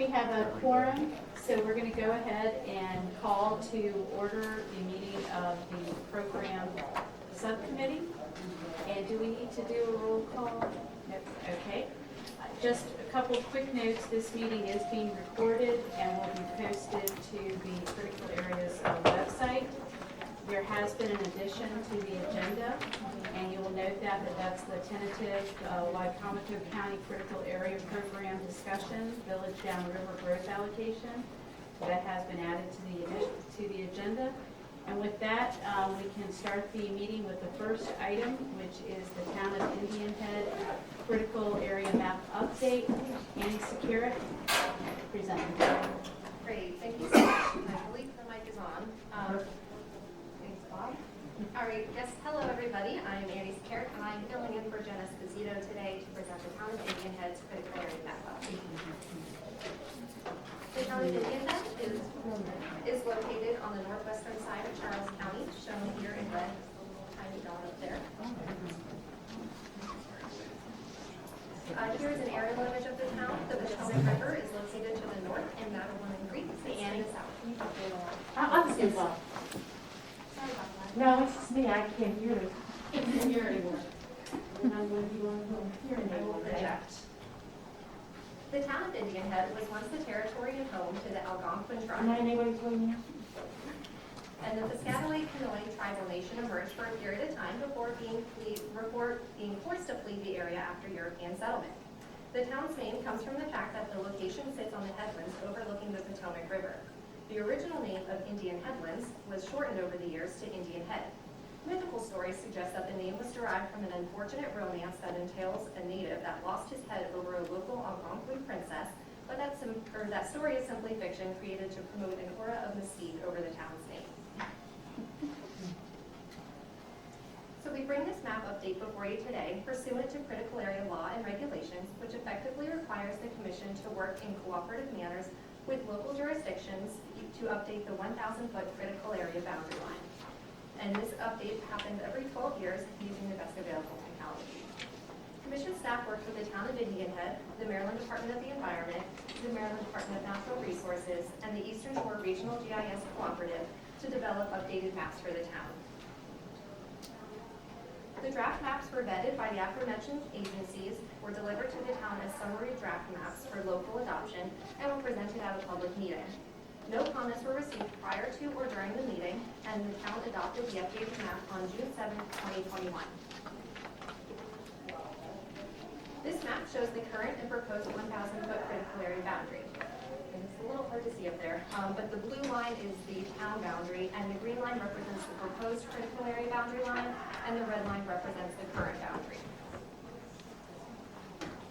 have a quorum, so we're going to go ahead and call to order the meeting of the program subcommittee. And do we need to do a roll call? Nope. Okay. Just a couple of quick notes. This meeting is being recorded and will be posted to the Critical Areas website. There has been an addition to the agenda, and you will note that's the tentative Wycomico County Critical Area Program discussion, Village Downriver Growth Allocation. That has been added to the agenda. And with that, we can start the meeting with the first item, which is the Town of Indian Head Critical Area Map Update. Annie Secura, presenting. Great, thank you so much. I believe the mic is on. Thanks, Bob. All right, yes, hello everybody. I'm Annie Secura, and I'm filling in for Jenna Esposito today to present the Town of Indian Head's Critical Area Map Update. The Town of Indian Head is located on the northwestern side of Charles County, shown here in red, tiny dot up there. Here is an aerial image of the town. The Potomac River is located to the north, and Madeline Creek is to the south. I'm just going to stop. Sorry about that. No, it's just me. I can't hear it. I can't hear anymore. And I'm going to be on the hearing I aid will one day. project. The town of Indian Head was once the territory and home to the Algonquin tribe, Am I anybody's going here? and the Piscataway-Conoy tribal nation emerged for a period of time before being forced to flee the area after European settlement. The town's name comes from the fact that the location sits on the headlands overlooking the Potomac River. The original name of Indian Headlands was shortened over the years to Indian Head. Mythical stories suggest that the name was derived from an unfortunate romance that entails a native that lost his head over a local Algonquin princess, but that story is simply fiction created to promote an aura of mystique over the town's name. So we bring this map update before you today pursuant to critical area law and regulations, which effectively requires the Commission to work in cooperative manners with local jurisdictions to update the 1,000-foot critical area boundary line. And this update happens every 12 years using the best available technology. Commission staff works with the Town of Indian Head, the Maryland Department of the Environment, the Maryland Department of Natural Resources, and the Eastern Shore Regional GIS Cooperative to develop updated maps for the town. The draft maps were vetted by the aforementioned agencies, were delivered to the town as summary draft maps for local adoption, and were presented at a public meeting. No comments were received prior to or during the meeting, and the town adopted the updated map on June 7, 2021. This map shows the current and proposed 1,000-foot critical area boundary. And it's a little hard to see up there, but the blue line is the town boundary, and the green line represents the proposed critical area boundary line, and the red line represents the current boundary.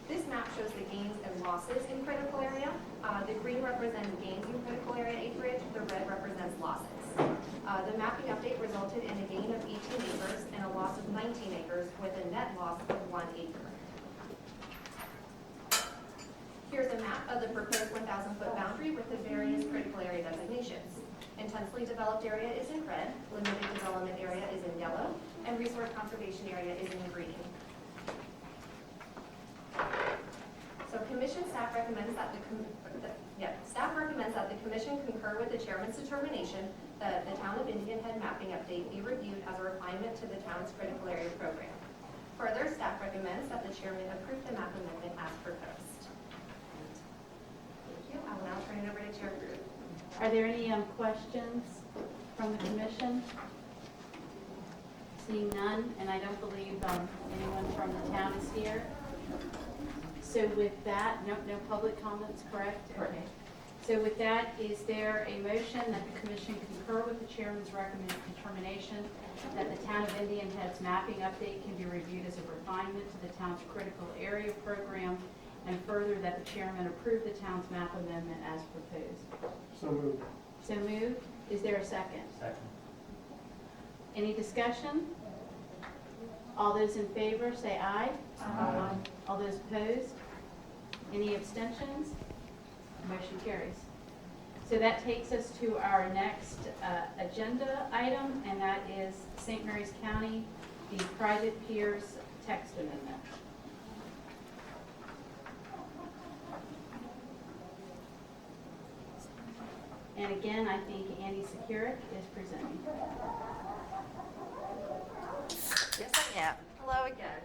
This map shows the gains and losses in critical area. The green represents gains in critical area acreage, the red represents losses. The mapping update resulted in a gain of 18 acres and a loss of 19 acres with a net loss of 1 acre. Here's a map of the proposed 1,000-foot boundary with the various critical area designations. Intensely developed area is in red, limited development area is in yellow, and resource conservation area is in green. So Commission staff recommends that the Commission concur with the Chairman's determination that the Town of Indian Head mapping update be reviewed as a refinement to the town's critical area program. Further, staff recommends that the Chairman approve the map amendment as proposed. Thank you. I will now turn it over to Chair Drew. Are there any questions from the Commission? Seeing none, and I don't believe anyone from the town is here. So with that, no public comments, correct? Correct. Okay. So with that, is there a motion that the Commission concur with the Chairman's recommended determination that the Town of Indian Head's mapping update can be reviewed as a refinement to the town's critical area program, and further that the Chairman approve the town's map amendment as proposed? So moved. So moved. Is there a second? Second. Any discussion? All those in favor say aye. Aye. All those opposed? Any abstentions? Motion carries. So that takes us to our next agenda item, and that is St. Mary's County, the private peers text amendment. And again, I think Andy Securic is presenting. Yes, I am. Hello again.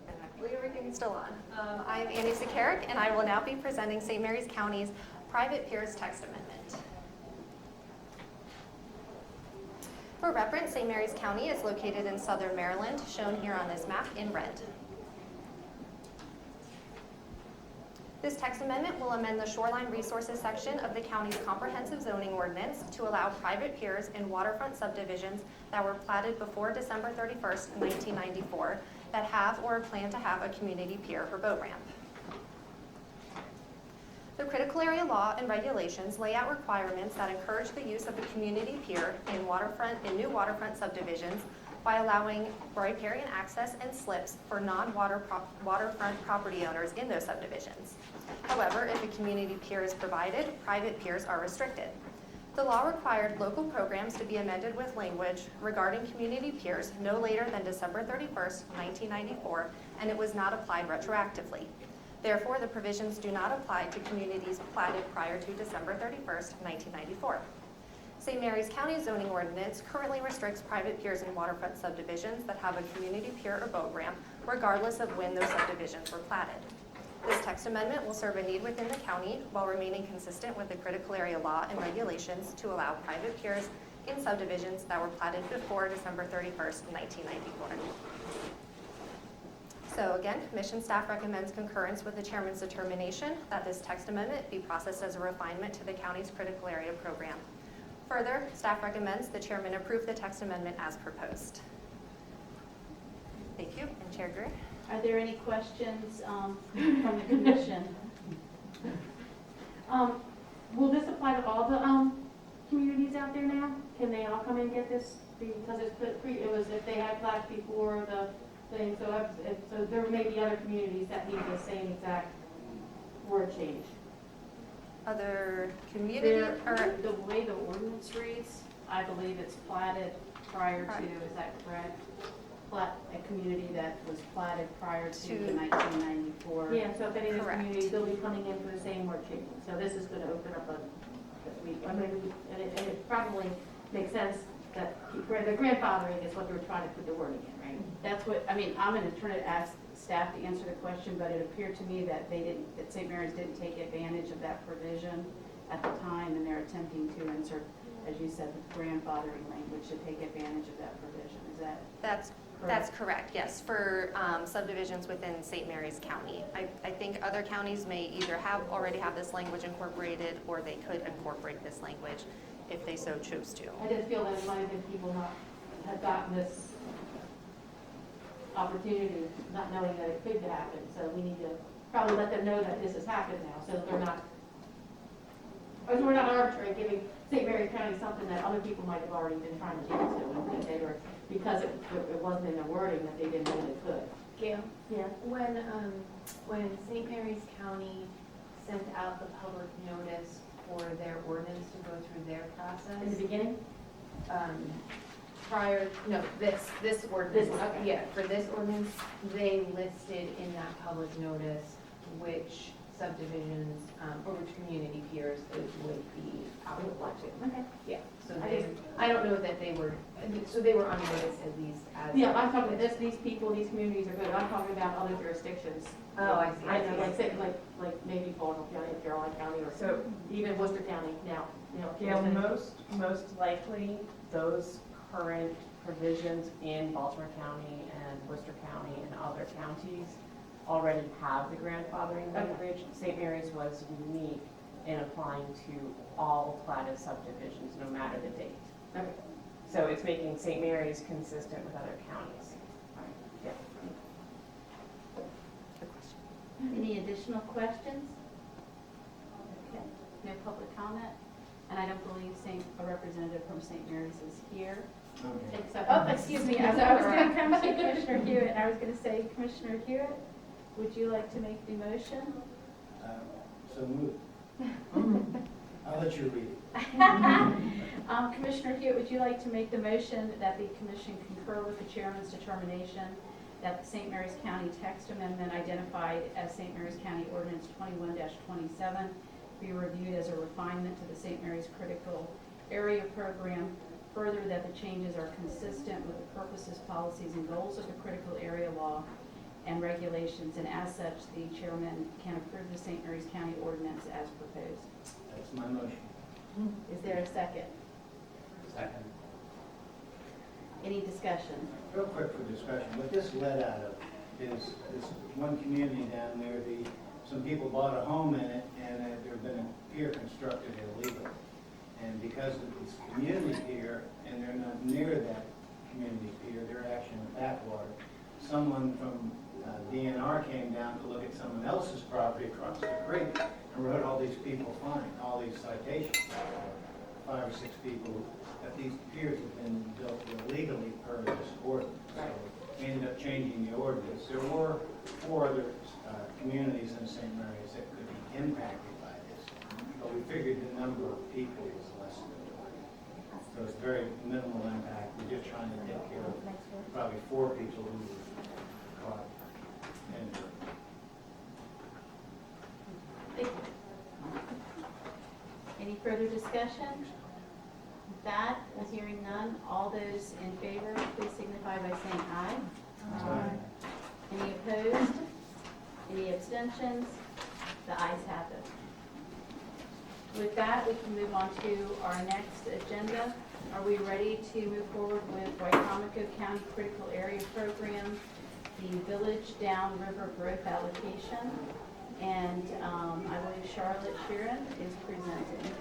And I believe everything's still on. I'm Annie Securic, and I will now be presenting St. Mary's County's Private Peers Text Amendment. For reference, St. Mary's County is located in southern Maryland, shown here on this map in red. This text amendment will amend the shoreline resources section of the county's comprehensive zoning ordinance to allow private piers in waterfront subdivisions that were platted before December 31st, 1994, that have or plan to have a community pier or boat ramp. The critical area law and regulations lay out requirements that encourage the use of a community pier in new waterfront subdivisions by allowing riparian access and slips for non-waterfront property owners in those subdivisions. However, if a community pier is provided, private piers are restricted. The law required local programs to be amended with language regarding community piers no later than December 31st, 1994, and it was not applied retroactively. Therefore, the provisions do not apply to communities platted prior to December 31st, 1994. St. Mary's County zoning ordinance currently restricts private piers in waterfront subdivisions that have a community pier or boat ramp, regardless of when those subdivisions were platted. This text amendment will serve a need within the county while remaining consistent with the critical area law and regulations to allow private piers in subdivisions that were platted before December 31st, 1994. So again, commission staff recommends concurrence with the chairman's determination that this text amendment be processed as a refinement to the county's critical area program. Further, staff recommends the chairman approve the text amendment as proposed. Thank you, and Chair Greer. Are there any questions from the commission? Will this apply to all the communities out there now? Can they all come and get this? Because it was if they had flagged before the thing, so there may be other communities that need the same exact word change. Other communities, or The way the ordinance reads, I believe it's platted prior to, is that correct? A community that was platted prior to 1994. Yeah, so if any of these Correct. communities, they'll be coming in for the same word change. So this is going to open up and it probably makes sense that the grandfathering is what they're trying to put the wording in, right? That's what, I mean, I'm going to try to ask staff to answer the question, but it appeared to me that that St. Mary's didn't take advantage of that provision at the time, and they're attempting to insert, as you said, the grandfathering language to take advantage of that provision. Is that that's correct, yes, for subdivisions within St. Mary's County. I think other counties may either already have this language incorporated, or they could incorporate this language if they so choose to. I just feel that it might have been people not have gotten this opportunity, not knowing that it could happen. So we need to probably let them know that this has happened now, so that they're not, or we're not arbitrary giving St. Mary's County something that other people might have already been trying to change to, and that they were, because it wasn't in the wording, that they didn't know they could. Gail, Yeah. when St. Mary's County sent out the public notice for their ordinance to go through their In the process, beginning? this ordinance, okay. yeah, for this ordinance, they listed in that public notice which subdivisions, or which community piers it would be applicable to. Okay. Yeah, so I I don't know that they were on notice at least as. Yeah, I'm talking about these people, these communities are good. I'm talking about other jurisdictions. Oh, I see. I know, like maybe Baltimore County, Caroline County, or So, even Worcester County now, Gail, most likely, those current provisions in Baltimore County and Worcester County and other counties already have the grandfathering language. St. Mary's was unique in applying to all platted subdivisions, no matter the date. Okay. So it's making St. Mary's consistent with other counties. Yeah. Good question. Any additional questions? Okay, no public comment, and I don't believe a representative from St. Mary's is here. Okay. Except, oh, excuse me, I was going to come to Commissioner Hewitt, and I was going to say, Commissioner Hewitt, would you like to make the motion? So moved. I'll let you read it. Commissioner Hewitt, would you like to make the motion that the commission concur with the chairman's determination that the St. Mary's County text amendment identified as St. Mary's County Ordinance 21-27 be reviewed as a refinement to the St. Mary's Critical Area Program. Further, that the changes are consistent with the purposes, policies, and goals of the critical area law and regulations, and as such, the chairman can approve the St. Mary's County ordinance as proposed. That's my motion. Is there a second? Second. Any discussion? Real quick for discussion, what this led out of is this one community down there, some people bought a home in it, and there's been a pier constructed illegally. And because of this community pier, and they're not near that community pier, they're actually in the backwater, someone from DNR came down to look at someone else's property across the creek and wrote all these people fine, all these citations, 5 or 6 people, that these piers have been built illegally per this ordinance. So we ended up changing the ordinance. There were 4 other communities in St. Mary's that could be impacted by this, but we figured the number of people was less than 20. So it's very minimal impact. We're just trying to take care of probably 4 people who were caught injured. Thank you. Any further discussion? With that, as hearing none, all those in favor, please signify by saying aye. Aye. Any opposed? Any abstentions? The ayes have it. With that, we can move on to our next agenda. Are we ready to move forward with Wycomico County Critical Area Program, the Village Down River Growth Allocation? And I believe Charlotte Sheeran is presenting.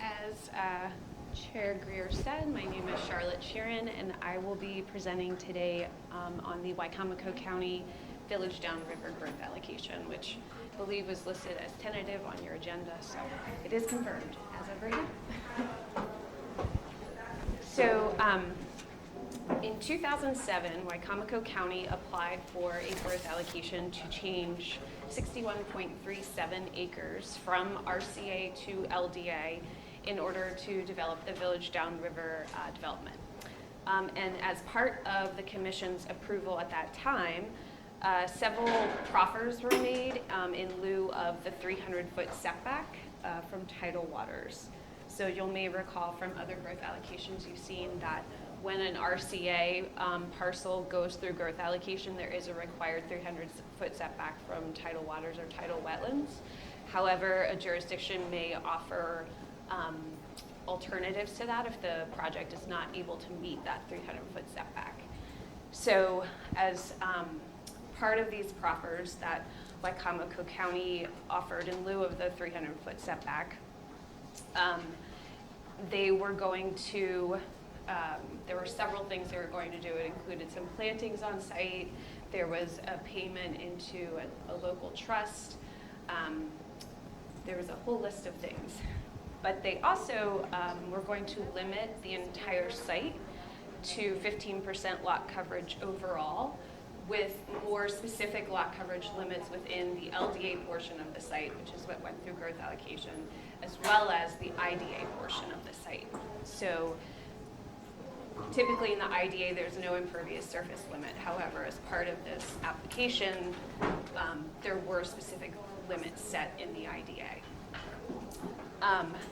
As Chair Greer said, my name is Charlotte Sheeran, and I will be presenting today on the Wycomico County Village Downriver Growth Allocation, which I believe was listed as tentative on your agenda, so it is confirmed as of right now. So in 2007, Wycomico County applied for a growth allocation to change 61.37 acres from RCA to LDA in order to develop the Village Downriver development. And as part of the Commission's approval at that time, several proffers were made in lieu of the 300-foot setback from tidal waters. So you may recall from other growth allocations you've seen that when an RCA parcel goes through growth allocation, there is a required 300-foot setback from tidal waters or tidal wetlands. However, a jurisdiction may offer alternatives to that if the project is not able to meet that 300-foot setback. So as part of these proffers that Wycomico County offered in lieu of the 300-foot setback, they were going to, there were several things they were going to do. It included some plantings on site. There was a payment into a local trust. There was a whole list of things. But they also were going to limit the entire site to 15% lot coverage overall, with more specific lot coverage limits within the LDA portion of the site, which is what went through growth allocation, as well as the IDA portion of the site. So typically in the IDA, there's no impervious surface limit. However, as part of this application, there were specific limits set in the IDA.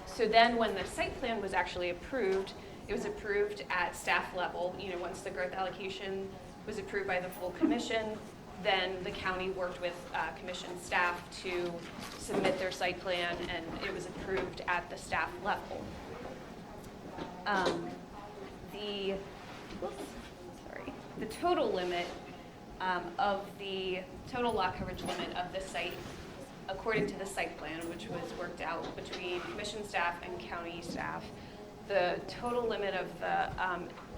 So then when the site plan was actually approved, it was approved at staff level. You know, once the growth allocation was approved by the full commission, then the county worked with commission staff to submit their site plan, and it was approved at the staff level. the total limit of the total lot coverage limit of the site, according to the site plan, which was worked out between commission staff and county staff, the total limit of the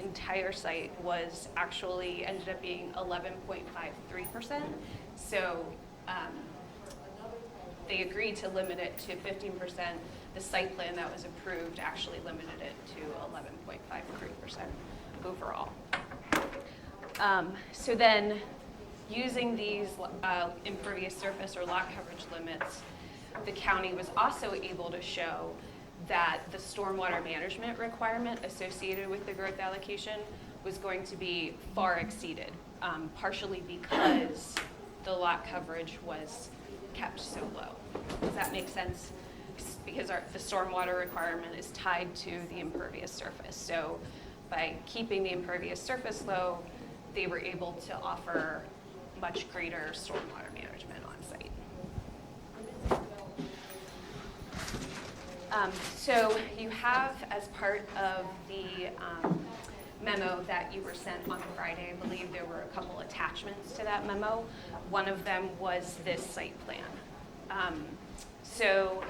entire site was actually ended up being 11.53%. So they agreed to limit it to 15%. The site plan that was approved actually limited it to 11.53% overall. So then, using these impervious surface or lot coverage limits, the county was also able to show that the stormwater management requirement associated with the growth allocation was going to be far exceeded, partially because the lot coverage was kept so low. Does that make sense? Because the stormwater requirement is tied to the impervious surface. So by keeping the impervious surface low, they were able to offer much greater stormwater management on site. So you have, as part of the memo that you were sent on Friday, I believe there were a couple attachments to that memo. One of them was this site plan. So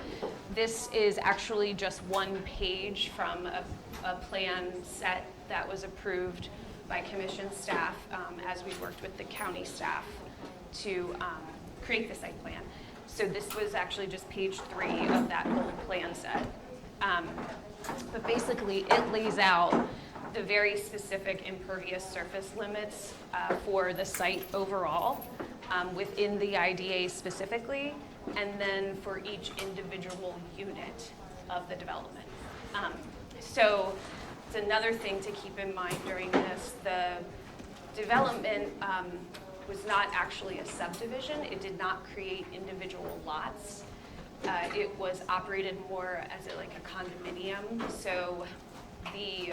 this is actually just one page from a plan set that was approved by commission staff as we worked with the county staff to create the site plan. So this was actually just page 3 of that whole plan set. But basically it lays out the very specific impervious surface limits for the site overall, within the IDA specifically, and then for each individual unit of the development. So it's another thing to keep in mind during this. The development was not actually a subdivision. It did not create individual lots. It was operated more as like a condominium. So the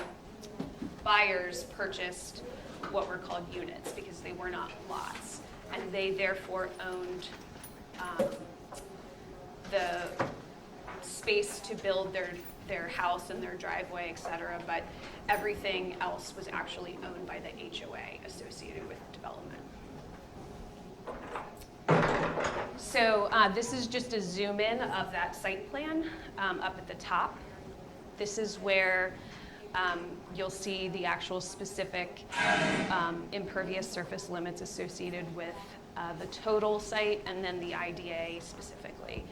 buyers purchased what were called units because they were not lots. And they therefore owned the space to build their house and their driveway, et cetera, but everything else was actually owned by the HOA associated with development. So this is just a zoom in of that site plan up at the top. This is where you'll see the actual specific impervious surface limits associated with the total site and then the IDA specifically.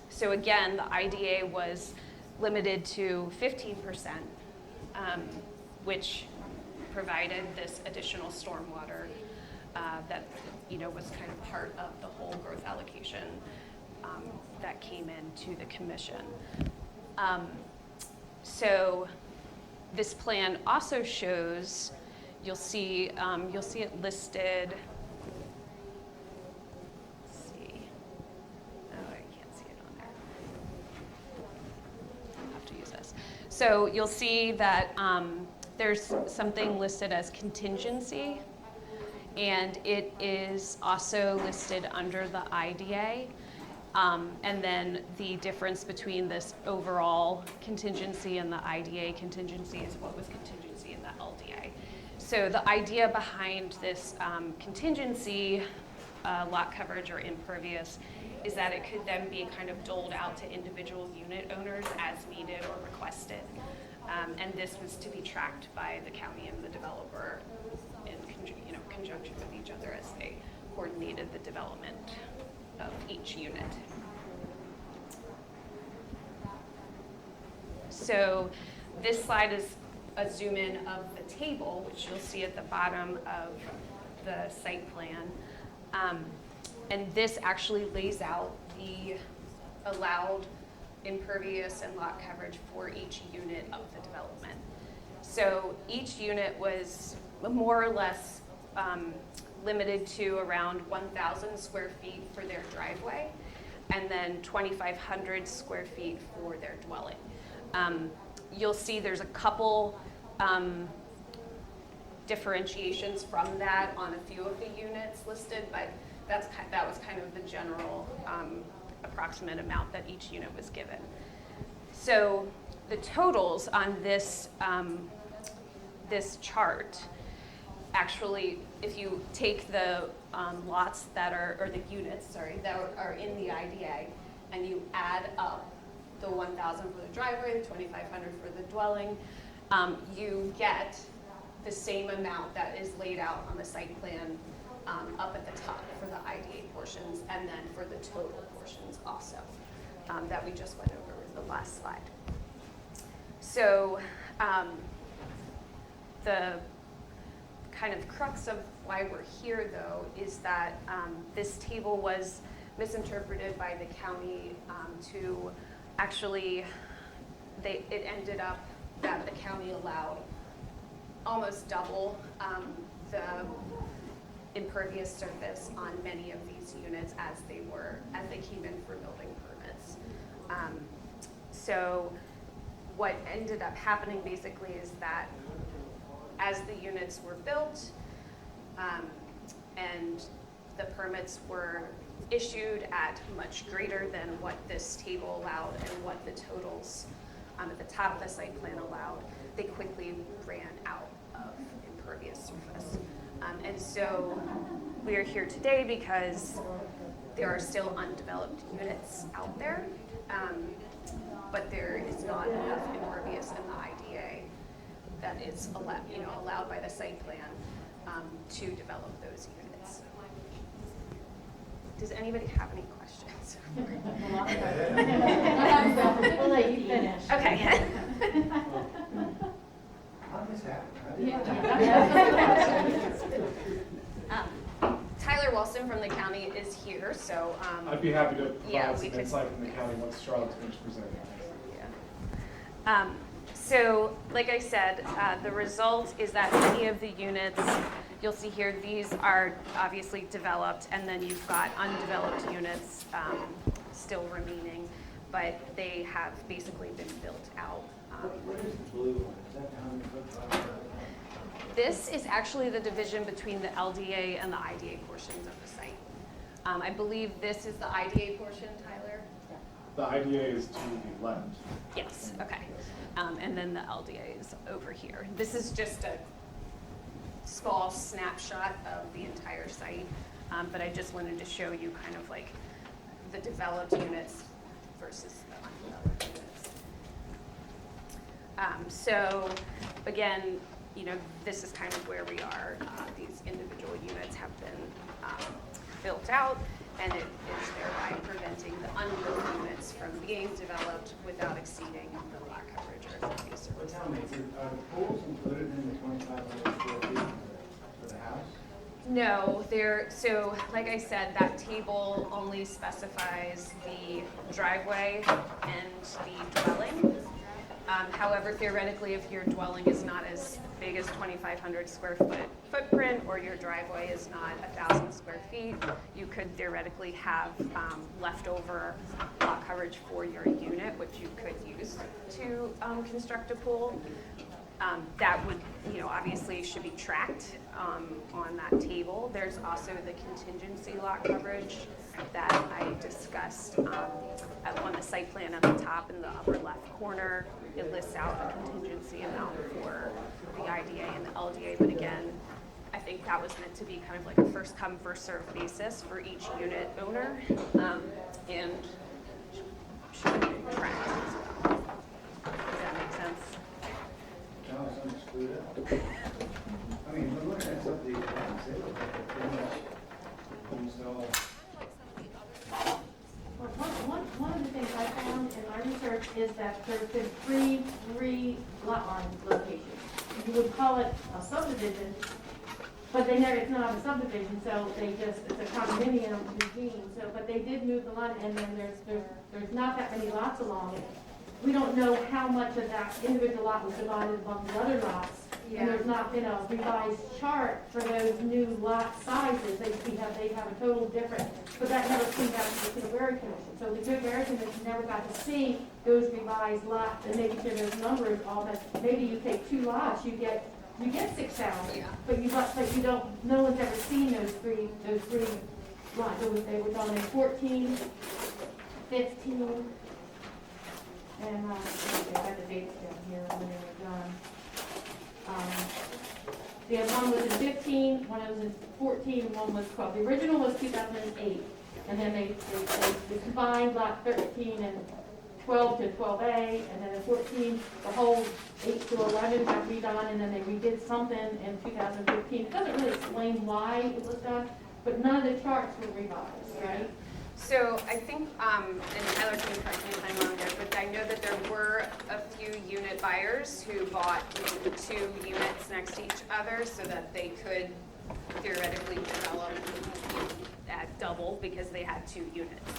So again, the IDA was limited to 15%, which provided this additional stormwater that was kind of part of the whole growth allocation that came into the commission. So this plan also shows, you'll see it listed. So you'll see that there's something listed as contingency, and it is also listed under the IDA. And then the difference between this overall contingency and the IDA contingency is what was contingency in the LDA. So the idea behind this contingency lot coverage or impervious is that it could then be kind of doled out to individual unit owners as needed or requested. And this was to be tracked by the county and the developer in conjunction with each other as they coordinated the development of each unit. So this slide is a zoom in of the table, which you'll see at the bottom of the site plan. And this actually lays out the allowed impervious and lot coverage for each unit of the development. So each unit was more or less limited to around 1,000 square feet for their driveway, and then 2,500 square feet for their dwelling. You'll see there's a couple differentiations from that on a few of the units listed, but that was kind of the general approximate amount that each unit was given. So the totals on this this chart actually, if you take the lots that are, or the units, sorry, that are in the IDA, and you add up the 1,000 for the driveway, the 2,500 for the dwelling, you get the same amount that is laid out on the site plan up at the top for the IDA portions, and then for the total portions also, that we just went over with the last slide. So the kind of crux of why we're here, though, is that this table was misinterpreted by the county to actually, it ended up that the county allowed almost double the impervious surface on many of these units as they came in for building permits. So what ended up happening basically is that as the units were built and the permits were issued at much greater than what this table allowed and what the totals at the top of the site plan allowed, they quickly ran out of impervious surface. And so we are here today because there are still undeveloped units out there, but there is not enough impervious in the IDA that is allowed by the site plan to develop those units. Does anybody have any questions? We'll let you finish. Okay. How did this happen? Tyler Wilson from the county is here, so. I'd be happy to Yeah, provide we some could- insight from the county once Charlotte's finished presenting. Yeah. So, like I said, the result is that many of the units, you'll see here, these are obviously developed, and then you've got undeveloped units still remaining, but they have basically been built out. What is the blue one? Is that the 100-foot? This is actually the division between the LDA and the IDA portions of the site. I believe this is the IDA portion, Tyler? The IDA is to the left. Yes, okay. And then the LDA is over here. This is just a small snapshot of the entire site, but I just wanted to show you kind of like the developed units versus the undeveloped units. So again, this is kind of where we are. These individual units have been built out, and it is thereby preventing the unbuilt units from being developed without exceeding the lot coverage or impervious But surface. tell me, are the pools included in the 2,500 square feet for the house? No, so like I said, that table only specifies the driveway and the dwelling. However, theoretically, if your dwelling is not as big as 2,500 square foot footprint, or your driveway is not 1,000 square feet, you could theoretically have leftover lot coverage for your unit, which you could use to construct a pool. That would, obviously should be tracked on that table. There's also the contingency lot coverage that I discussed on the site plan at the top in the upper left corner. It lists out the contingency amount for the IDA and the LDA, but again, I think that was meant to be kind of like a first come, first served basis for each unit owner, and should be tracked as well. Does that make sense? No, it's understood. I mean, we're looking at some of these plans, they look like they're pretty much installed. One of the things I found in my research is that there's been three lot line locations. You would call it a subdivision, but it's not a subdivision, so it's a condominium regime. So, but they did move the line, and then there's not that many lots along it. We don't know how much of that individual lot was divided among the other lots. And there's not been a revised chart for those new lot sizes. They have a total different, but that never came back to the Good Commission. So the Good Commission never got to see those revised lots and maybe share those numbers all that. Maybe you take two lots, you get 6,000. Yeah. But you don't, no one's ever seen those three lots. They were done in 14, 15, and I got the dates down here when they were done. We had one was in 15, one was in 14, and one was 12. The original was 2008, and then they combined lot 13 and 12 to 12A, and then in 14, the whole 8 to 11 got redone, and then they redid something in 2015. It doesn't really explain why it was done, but none of the charts were revised, right? So I think, and Tyler can correct me if I'm wrong there, but I know that there were a few unit buyers who bought 2 units next to each other so that they could theoretically develop at double because they had 2 units.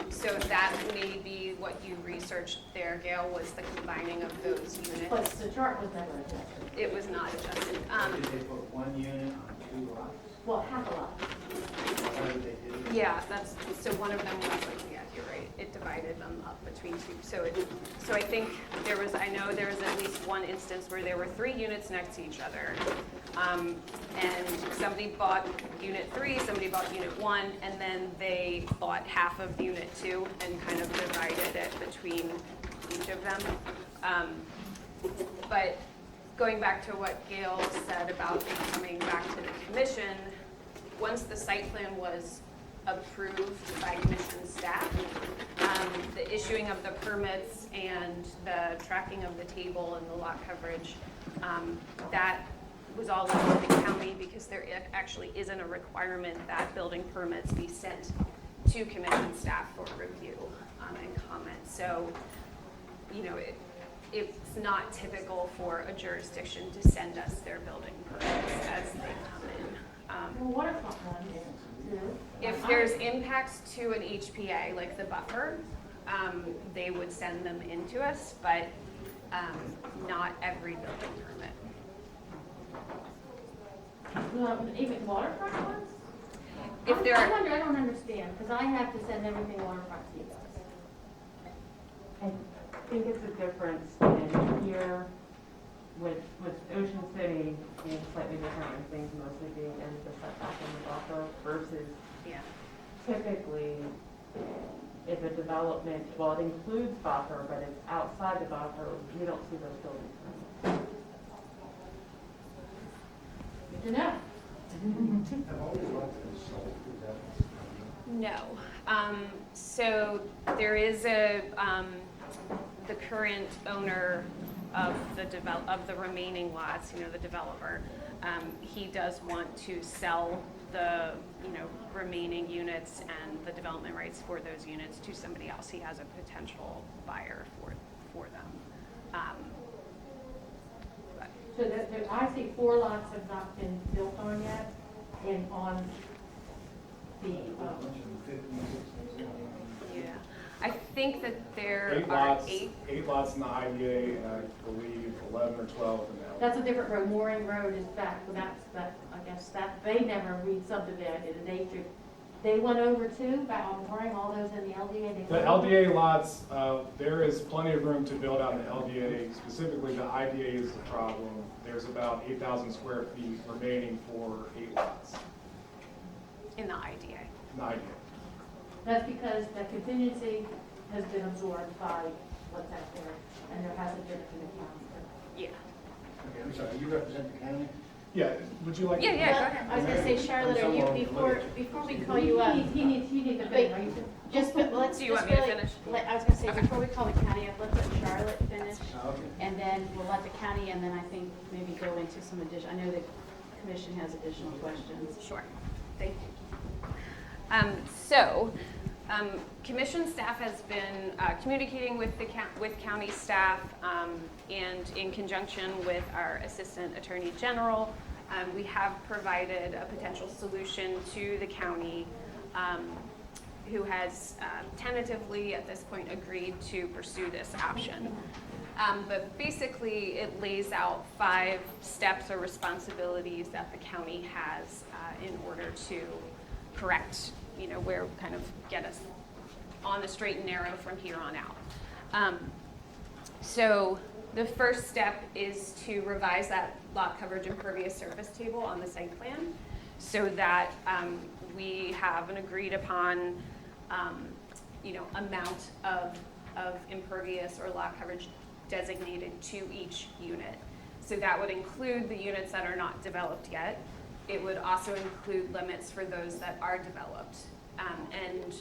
So that may be what you researched there, Gail, was the combining of those But units. the chart was never adjusted. It was not adjusted. Did they put 1 unit on 2 lots? Well, half a lot. How did they do it? Yeah, that's, so one of them was, yeah, you're right, it divided them up between 2. So I think I know there was at least one instance where there were 3 units next to each other. And somebody bought unit 3, somebody bought unit 1, and then they bought half of unit 2 and kind of divided it between each of them. But going back to what Gail said about it coming back to the commission, once the site plan was approved by commission staff, the issuing of the permits and the tracking of the table and the lot coverage, that was all left to the county because there actually isn't a requirement that building permits be sent to commission staff for review and comment. So, you know, it's not typical for a jurisdiction to send us their building permits as they come in. Well, waterfront one is. If there's impacts to an HPA, like the buffer, they would send them into us, but not every building permit. Even waterfront ones? If there I are, wonder, I don't understand, because I have to send everything waterfront to you guys. I think it's a difference in here with Ocean City being slightly different and things mostly being in the setback and the buffer versus yeah, typically if a development, well, it includes buffer, but it's outside the buffer, we don't see those building permits. Good to know. Have all these lots been sold? Is that- no. So there is the current owner of the remaining lots, the developer, he does want to sell the, remaining units and the development rights for those units to somebody else. He has a potential buyer for them. So I see 4 lots have not been built on yet, and on the, A bunch of them, 15, 16, 17. Yeah, I think that there 8 are lots, 8. 8 lots in the IDA, and I believe 11 or 12 in the LDA. that's a different road. Mooring Road is back, but I guess they never re-subdivided, and they went over too, back on Mooring, all those in the LDA. The LDA lots, there is plenty of room to build out in the LDA. Specifically, the IDA is the problem. There's about 8,000 square feet remaining for 8 lots In the IDA. in the IDA. That's because the contingency has been absorbed by what's out there, and there hasn't been an account. Yeah. Okay, I'm sorry, you represent the county? Yeah, would you like? Yeah, yeah, go ahead. I was gonna say, Charlotte, are you, before we call you up, He needs to finish, are you? just, let's Do you just want me to really, finish? I was gonna say, before we call the county up, let's let Charlotte finish, Okay. and then we'll let the county, and then I think maybe go into some I know the commission has additional questions. Sure, thank you. Commission staff has been communicating with county staff, and in conjunction with our Assistant Attorney General, we have provided a potential solution to the county, who has tentatively at this point agreed to pursue this option. But basically, it lays out 5 steps or responsibilities that the county has in order to correct, where kind of get us on the straight and narrow from here on out. So the first step is to revise that lot coverage impervious surface table on the site plan so that we have an agreed upon, amount of impervious or lot coverage designated to each unit. So that would include the units that are not developed yet. It would also include limits for those that are developed. And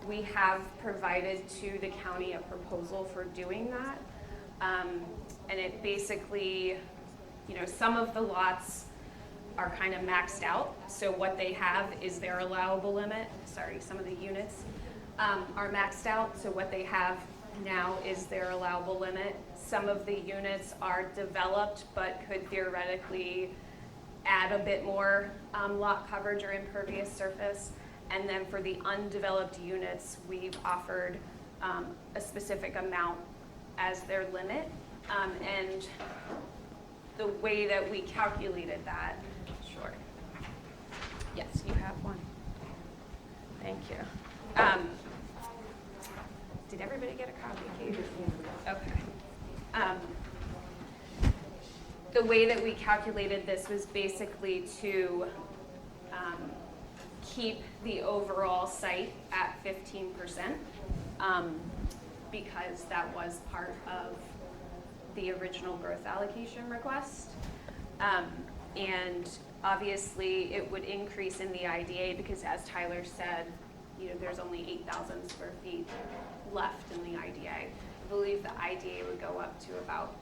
we have provided to the county a proposal for doing that. And it basically, some of the lots are kind of maxed out. So what they have is their allowable limit. Sorry, some of the units are maxed out. So what they have now is their allowable limit. Some of the units are developed but could theoretically add a bit more lot coverage or impervious surface. And then for the undeveloped units, we've offered a specific amount as their limit. And the way that we calculated that, sure. Yes, you have one. Thank you. Did everybody get a copy, Kate? Okay. The way that we calculated this was basically to keep the overall site at 15%, because that was part of the original growth allocation request. And obviously it would increase in the IDA because, as Tyler said, there's only 8,000 square feet left in the IDA. I believe the IDA would go up to about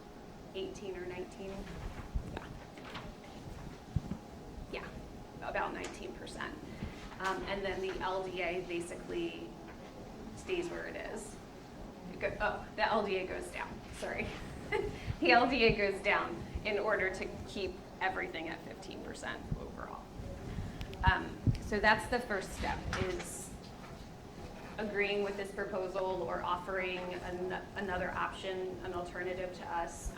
18 or 19. Yeah, about 19%. And then the LDA basically stays where it is. The LDA goes down, sorry. The LDA goes down in order to keep everything at 15% overall. So that's the first step, is agreeing with this proposal or offering another option, an alternative to us.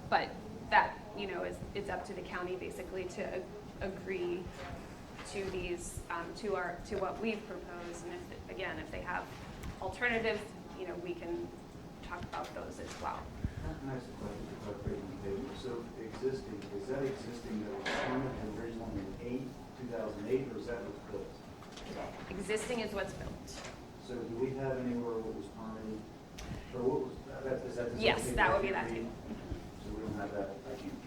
But that, it's up to the county basically to agree to these, to what we've proposed. And if they have alternatives, we can talk about those as well. Can I ask a question to clarify on the table? So existing, is that existing that was permitted originally in 2008, or is that what's built? Existing is what's built. So do we have anywhere what was permitted, or what was, is that the? Yes, that would be that table. So we don't have that, I can't.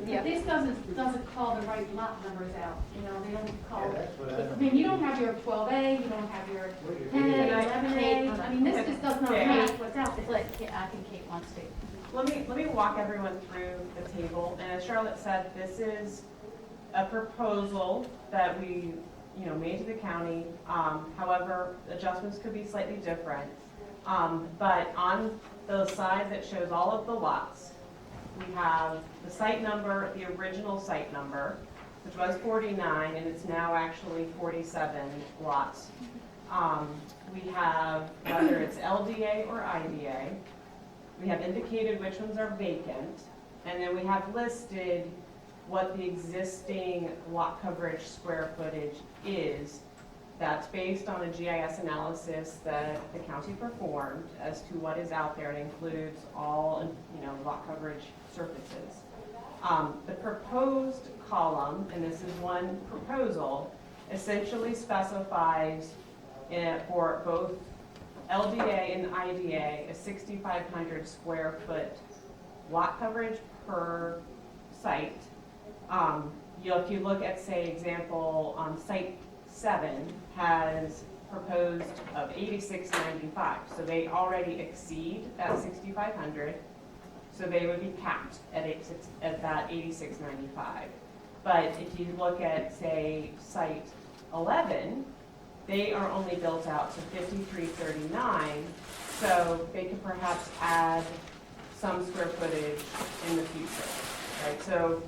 Yeah. This doesn't call the right lot numbers out, they don't call. Yeah, that's what I I don't. mean, you don't have your 12A, you don't have your 10A, 11A, I mean, this just does not match what's out there. I think Kate wants to. Let me walk everyone through the table. And as Charlotte said, this is a proposal that we, made to the county. However, adjustments could be slightly different. But on the side that shows all of the lots, we have the site number, the original site number, which was 49, and it's now actually 47 lots. We have whether it's LDA or IDA. We have indicated which ones are vacant, and then we have listed what the existing lot coverage square footage is. That's based on a GIS analysis that the county performed as to what is out there. It includes all, lot coverage surfaces. The proposed column, and this is one proposal, essentially specifies for both LDA and IDA a 6,500 square foot lot coverage per site. If you look at, say, example on site 7 has proposed of 8695, so they already exceed that 6,500, so they would be capped at that 8695. But if you look at, say, site 11, they are only built out to 5339, so they could perhaps add some square footage in the future, right? So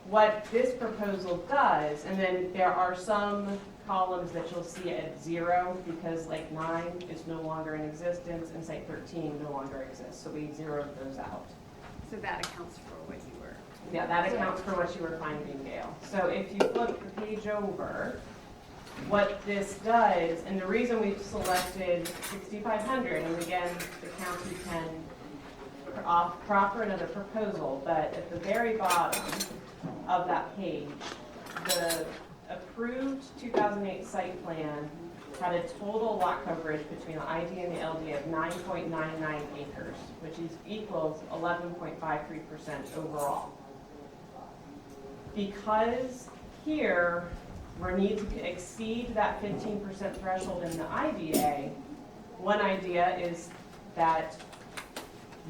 what this proposal does, and then there are some columns that you'll see at 0 because like 9 is no longer in existence and site 13 no longer exists, so we zeroed those out. So that accounts for what you were. Yeah, that accounts for what you were finding, Gail. So if you flip the page over, what this does, and the reason we've selected 6,500, and again, the county can proffer another proposal, but at the very bottom of that page, the approved 2008 site plan had a total lot coverage between the IDA and the LDA of 9.99 acres, which equals 11.53% overall. Because here, we need to exceed that 15% threshold in the IDA, one idea is that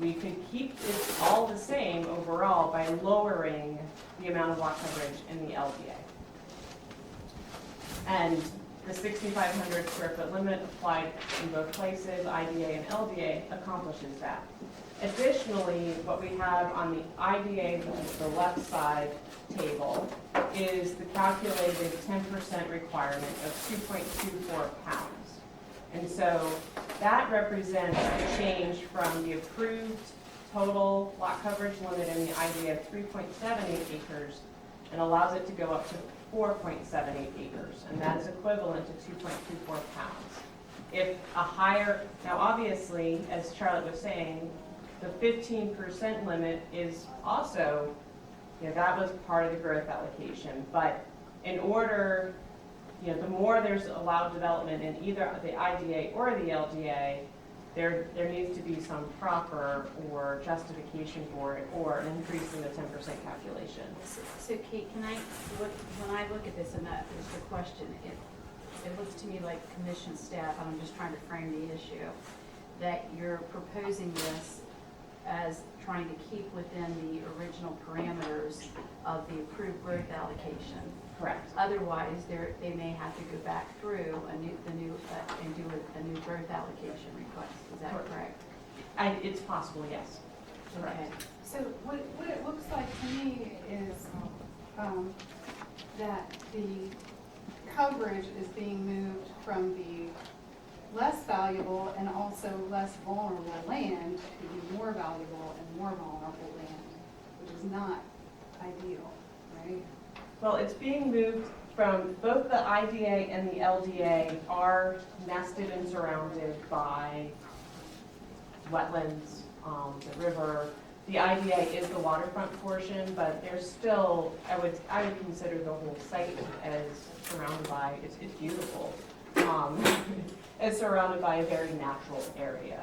we could keep it all the same overall by lowering the amount of lot coverage in the LDA. And the 6,500 square foot limit applied in both places, IDA and LDA, accomplishes that. Additionally, what we have on the IDA, which is the left side table, is the calculated 10% requirement of 2.24 pounds. And so that represents a change from the approved total lot coverage limit in the IDA of 3.78 acres and allows it to go up to 4.78 acres, and that is equivalent to 2.24 pounds. If a higher, now obviously, as Charlotte was saying, the 15% limit is also, that was part of the growth allocation, but in order, the more there's allowed development in either the IDA or the LDA, there needs to be some proper or justification for it or an increase in the 10% calculation. So Kate, when I look at this, and that is the question, it looks to me like commission staff, and I'm just trying to frame the issue, that you're proposing this as trying to keep within the original parameters of the approved growth allocation. Correct. Otherwise, they may have to go back through and do a new growth allocation request. Is that correct? It's possible, yes. Correct. Okay. So what it looks like to me is that the coverage is being moved from the less valuable and also less vulnerable land to the more valuable and more vulnerable land, which is not ideal, right? Well, it's being moved from both the IDA and the LDA are nested and surrounded by wetlands, the river. The IDA is the waterfront portion, but there's still, I would consider the whole site as surrounded by, it's beautiful. It's surrounded by a very natural area.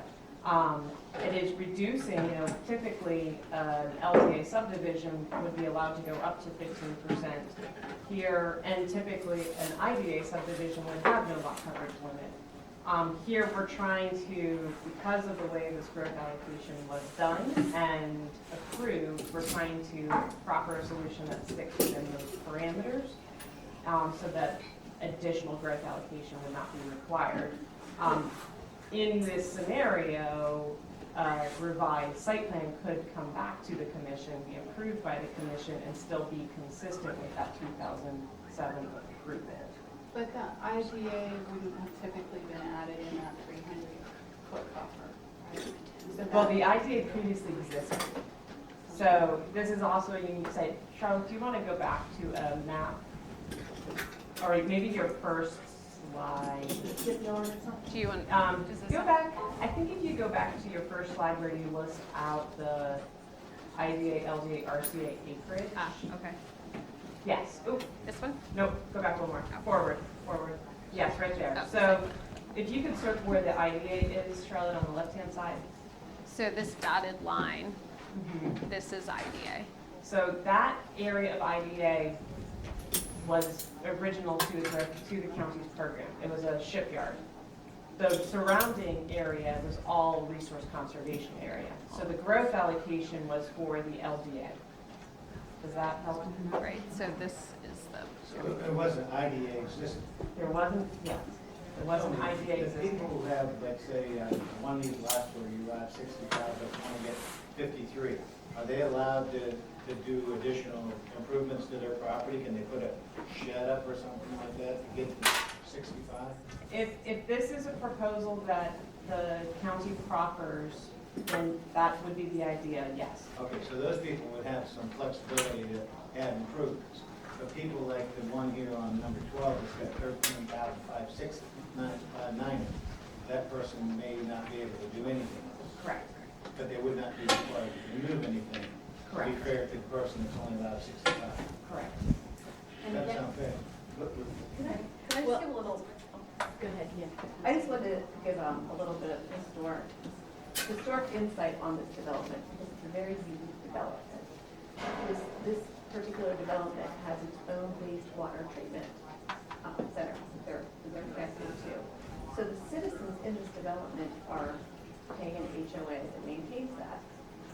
It is reducing, typically an LDA subdivision would be allowed to go up to 15% here, and typically an IDA subdivision would have no lot coverage limit. Here we're trying to, because of the way this growth allocation was done and approved, we're trying to proper a solution that sticks within those parameters so that additional growth allocation would not be required. In this scenario, revised site plan could come back to the commission, be approved by the commission, and still be consistent with that 2007 improvement. But the IGA wouldn't have typically been added in that 300-foot buffer, right? So Well, the IDA previously existed. So this is also a unique site. Charlotte, do you want to go back to a map? Or maybe your first slide. Do you want, is this Go back, I think if you go back to your first slide where you list out the IDA, LDA, RCA acreage. okay. Yes, oh, This one? nope, go back one more, forward. Yes, right there. Oh, So if you could circle where the IDA is, Charlotte, on the left-hand side. So this dotted line, this is IDA. So that area of IDA was original to the county's program. It was a shipyard. The surrounding area was all resource conservation area. So the growth allocation was for the LDA. Does that help? Right, so this is the, There wasn't IDA existing. There wasn't, yes, there wasn't So IDA The existing. people who have, let's say, one of these lots where you have 65, but want to get 53, are they allowed to do additional improvements to their property? Can they put a shed up or something like that to get to 65? If this is a proposal that the county proffers, then that would be the idea, yes. Okay, so those people would have some flexibility to add improvements. But people like the one here on number 12 that's got 13,569, that person may not be able to do anything. Correct. But they would not be required to remove anything. To Correct. be fair to the person that's only allowed 65. Correct. That sounds fair. Can I just give a little Go ahead, yeah. I just wanted to give a little bit of historic insight on this development, because it's a very unique development. This particular development has its own wastewater treatment center that they're connected to. So the citizens in this development are paying an HOA that maintains that.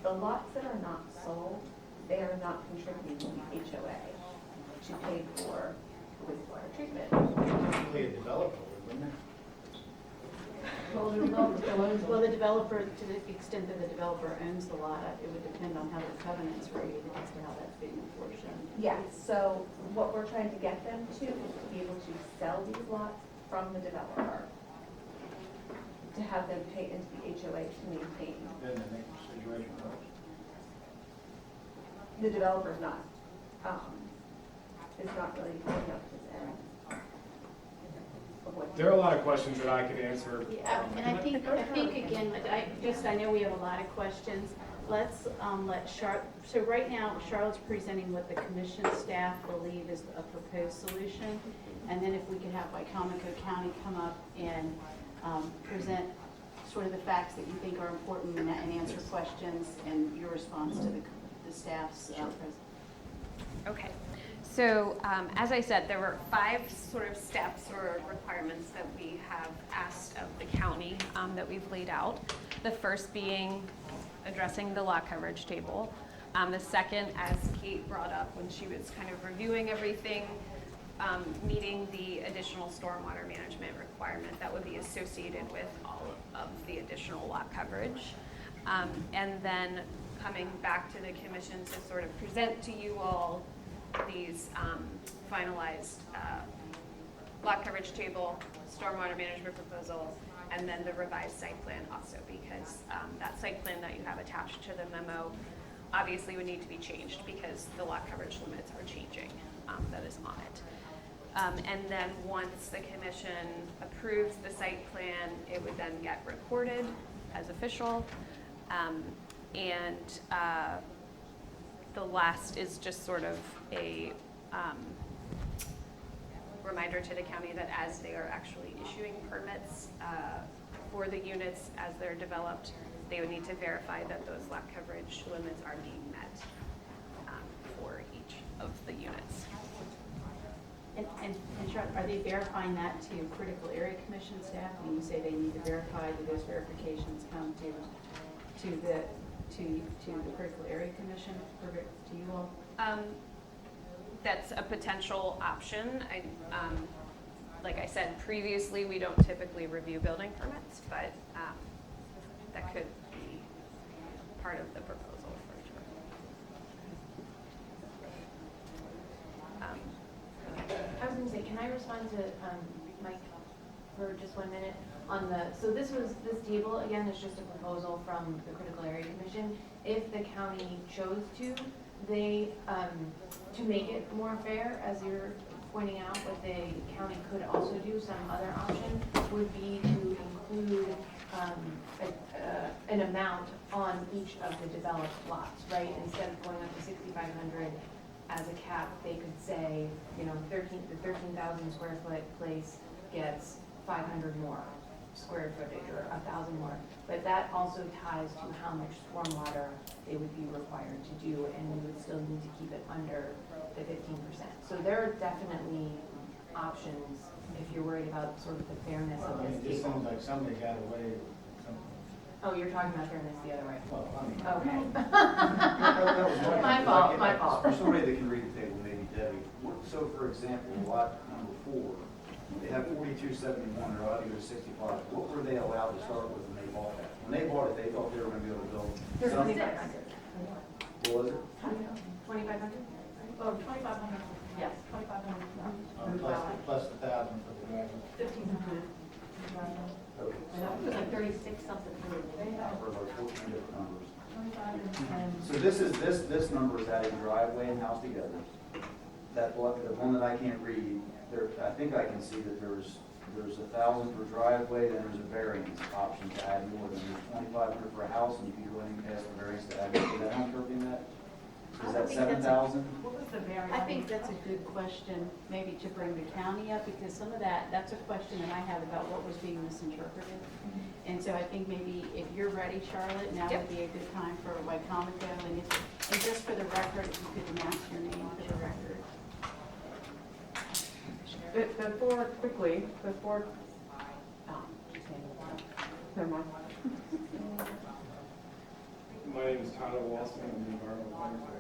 The lots that are not sold, they are not contributing to the HOA to pay for wastewater treatment. Probably a developer, wouldn't it? Well, the developer, to the extent that the developer owns the lot, it would depend on how the covenants read as to how that's being apportioned. Yes, so what we're trying to get them to is to be able to sell these lots from the developer, to have them pay into the HOA to maintain. Then they make the situation worse. The developer's not, is not really putting up his end. of what he There are a lot of questions that I could answer. Yeah, and I think again, I know we have a lot of questions. Let's let so right now, Charlotte's presenting what the commission staff believe is a proposed solution. And then if we could have Wycomico County come up and present sort of the facts that you think are important and answer questions and your response to the staff's presentation. Okay, so as I said, there were 5 sort of steps or requirements that we have asked of the county that we've laid out. The first being addressing the lot coverage table. The second, as Kate brought up when she was kind of reviewing everything, meeting the additional stormwater management requirement that would be associated with all of the additional lot coverage. And then coming back to the commission to sort of present to you all these finalized lot coverage table, stormwater management proposal, and then the revised site plan also, because that site plan that you have attached to the memo obviously would need to be changed because the lot coverage limits are changing that is on it. And then once the commission approves the site plan, it would then get recorded as official. The last is just sort of a reminder to the county that as they are actually issuing permits for the units as they're developed, they would need to verify that those lot coverage limits are being met for each of the units. And Charlotte, are they verifying that to critical area commission staff? When you say they need to verify, do those verifications come to the critical area commission, to you all? That's a potential option. Like I said previously, we don't typically review building permits, but that could be part of the proposal for sure. I was going to say, can I respond to Mike for just 1 minute? So this table, again, is just a proposal from the Critical Area Commission. If the county chose to, they, to make it more fair, as you're pointing out, what the county could also do, some other option, would be to include an amount on each of the developed lots, right? Instead of going up to 6,500 as a cap, they could say, the 13,000 square foot place gets 500 more square footage or 1,000 more. But that also ties to how much stormwater they would be required to do, and we would still need to keep it under the 15%. So there are definitely options if you're worried about sort of the fairness of Well, this it just table. seems like somebody got away with something. Oh, you're talking about fairness the other way. Well, I mean. Okay. That was My fault, my fault. For somebody that can read the table, maybe Debbie. So for example, lot number 4, they have 4271, they're out here to 65. What were they allowed to start with when they bought that? When they bought it, they thought they were going to be able to build. There's something. 2,500. What was it? 2,500? Oh, 2,500, yes, 2,500. Plus the 1,000 for the driveway. 1,500. Okay. And that was like 36 something. I've heard like 14 different numbers. 25 and So this number is adding driveway and house together. That one, the one that I can't read, there, I think I can see that there's 1,000 for driveway, then there's a variance option to add more, then there's 2,500 for a house, and you can go in and ask the variance to add more. Is that how I'm interpreting that? I Is that I think that's a- 7,000? What was the I think that's a good question, maybe to bring the county up, because some of that's a question that I have about what was being misinterpreted. And so I think maybe if you're ready, Charlotte, now would be a good time for Wycomico, and just for the record, if you could announce your name for the record. Before, never mind. My name is Tyler Walson, I'm the environmental planner for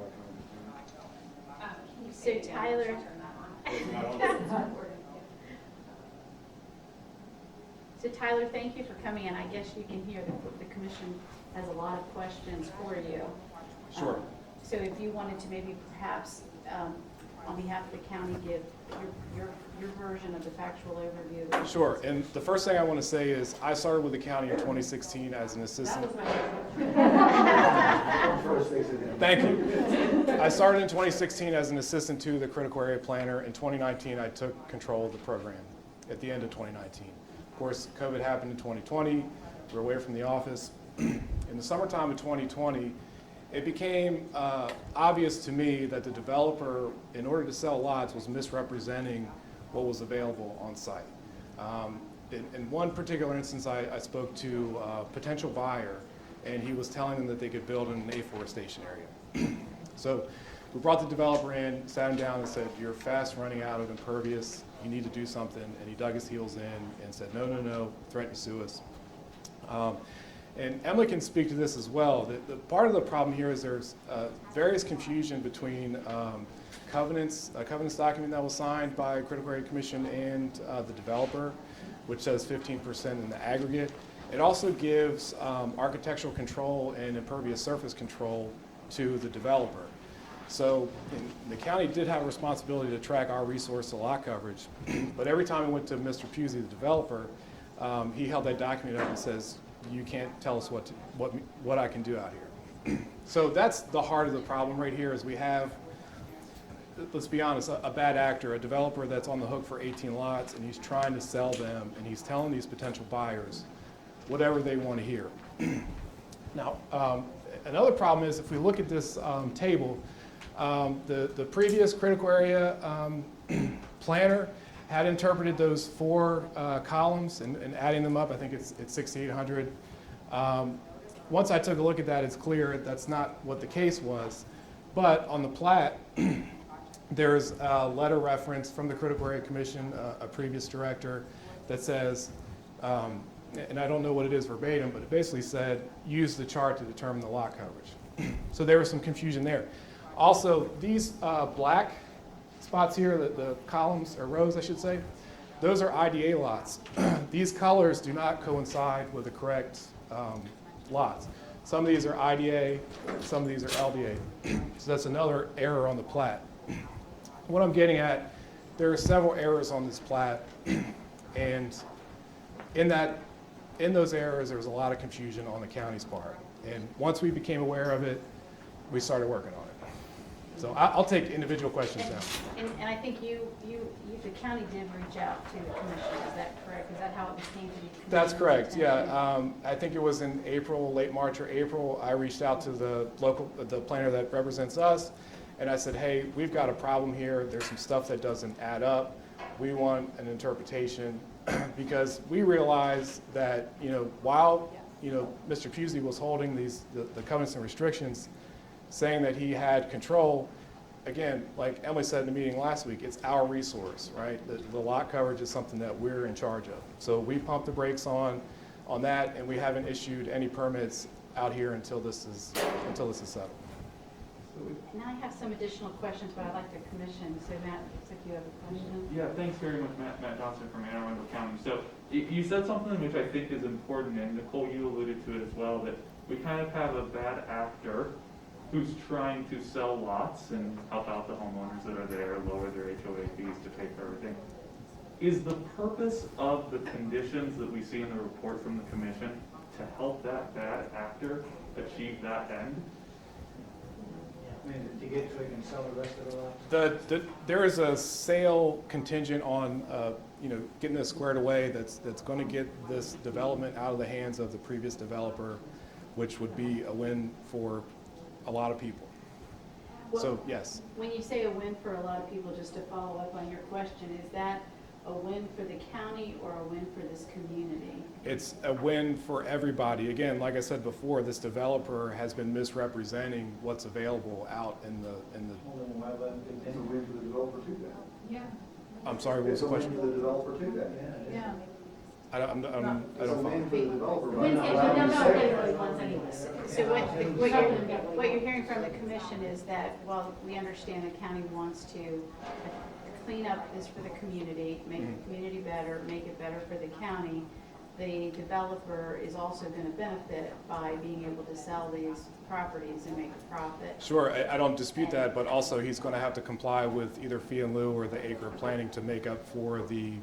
So Tyler, so Tyler, thank you for coming in. I guess you can hear the commission has a lot of questions for you. Sure. So if you wanted to maybe perhaps, on behalf of the county, give your version of the factual overview. Wycomico. Sure, and the first thing I want to say is I started with the county in 2016 as an That assistant. was my First things that didn't- Thank you. I started in 2016 as an assistant to the critical area planner. In 2019, I took control of the program at the end of 2019. Of course, COVID happened in 2020. We were away from the office. In the summertime of 2020, it became obvious to me that the developer, in order to sell lots, was misrepresenting what was available on site. In one particular instance, I spoke to a potential buyer, and he was telling them that they could build in an afforestation area. So we brought the developer in, sat him down and said, you're fast running out of impervious, you need to do something. And he dug his heels in and said, no, threatened to sue us. And Emily can speak to this as well. The part of the problem here is there's various confusion between covenants, a covenants document that was signed by Critical Area Commission and the developer, which says 15% in the aggregate. It also gives architectural control and impervious surface control to the developer. So the county did have a responsibility to track our resource to lot coverage, but every time I went to Mr. Pusey, the developer, he held that document up and says, you can't tell us what I can do out here. So that's the heart of the problem right here is we have, let's be honest, a bad actor, a developer that's on the hook for 18 lots and he's trying to sell them and he's telling these potential buyers whatever they want to hear. Now, another problem is if we look at this table, the previous critical area planner had interpreted those 4 columns and adding them up, I think it's 6,800. Once I took a look at that, it's clear that's not what the case was. But on the plat, there's a letter reference from the Critical Area Commission, a previous director, that says, and I don't know what it is verbatim, but it basically said, use the chart to determine the lot coverage. So there was some confusion there. Also, these black spots here, the columns, or rows I should say, those are IDA lots. These colors do not coincide with the correct lots. Some of these are IDA, some of these are LDA. So that's another error on the plat. What I'm getting at, there are several errors on this plat, and in those errors, there was a lot of confusion on the county's part. And once we became aware of it, we started working on it. So I'll take individual questions now. and I think the county did reach out to the commission, is that correct? Is that how it became to be? That's correct, yeah. I think it was in April, late March or April, I reached out to the planner that represents us, and I said, hey, we've got a problem here. There's some stuff that doesn't add up. We want an interpretation because we realized that, while, Mr. Pusey was holding the covenants and restrictions, saying that he had control, again, like Emily said in the meeting last week, it's our resource, right? The lot coverage is something that we're in charge of. So we pumped the brakes on that, and we haven't issued any permits out here until this is settled. Now I have some additional questions, but I'd like the commission, so Matt, looks like you have a question. Yeah, thanks very much, Matt Johnson from Anne Arundel County. So you said something which I think is important, and Nicole, you alluded to it as well, that we kind of have a bad actor who's trying to sell lots and help out the homeowners that are there, lower their HOA fees to pay for everything. Is the purpose of the conditions that we see in the report from the commission to help that bad actor achieve that end? I mean, to get so he can sell the rest of the lots? There is a sale contingent on, getting this squared away that's going to get this development out of the hands of the previous developer, which would be a win for a lot of people. So, yes. When you say a win for a lot of people, just to follow up on your question, is that a win for the county or a win for this community? It's a win for everybody. Again, like I said before, this developer has been misrepresenting what's available out in the, Well, then why let it continue? It's a win for the developer too then. Yeah, I'm sorry, what was the It's a win question? for the developer too then. yeah. I don't It's a follow. win for the developer, but Wins, not no, allowing no, the no, sale. everybody wants anyways. So what you're hearing from the commission is that while we understand the county wants to clean up this for the community, make the community better, make it better for the county, the developer is also going to benefit by being able to sell these properties and make a profit. Sure, I don't dispute that, but also he's going to have to comply with either fee in lieu or the acre planning to make up for the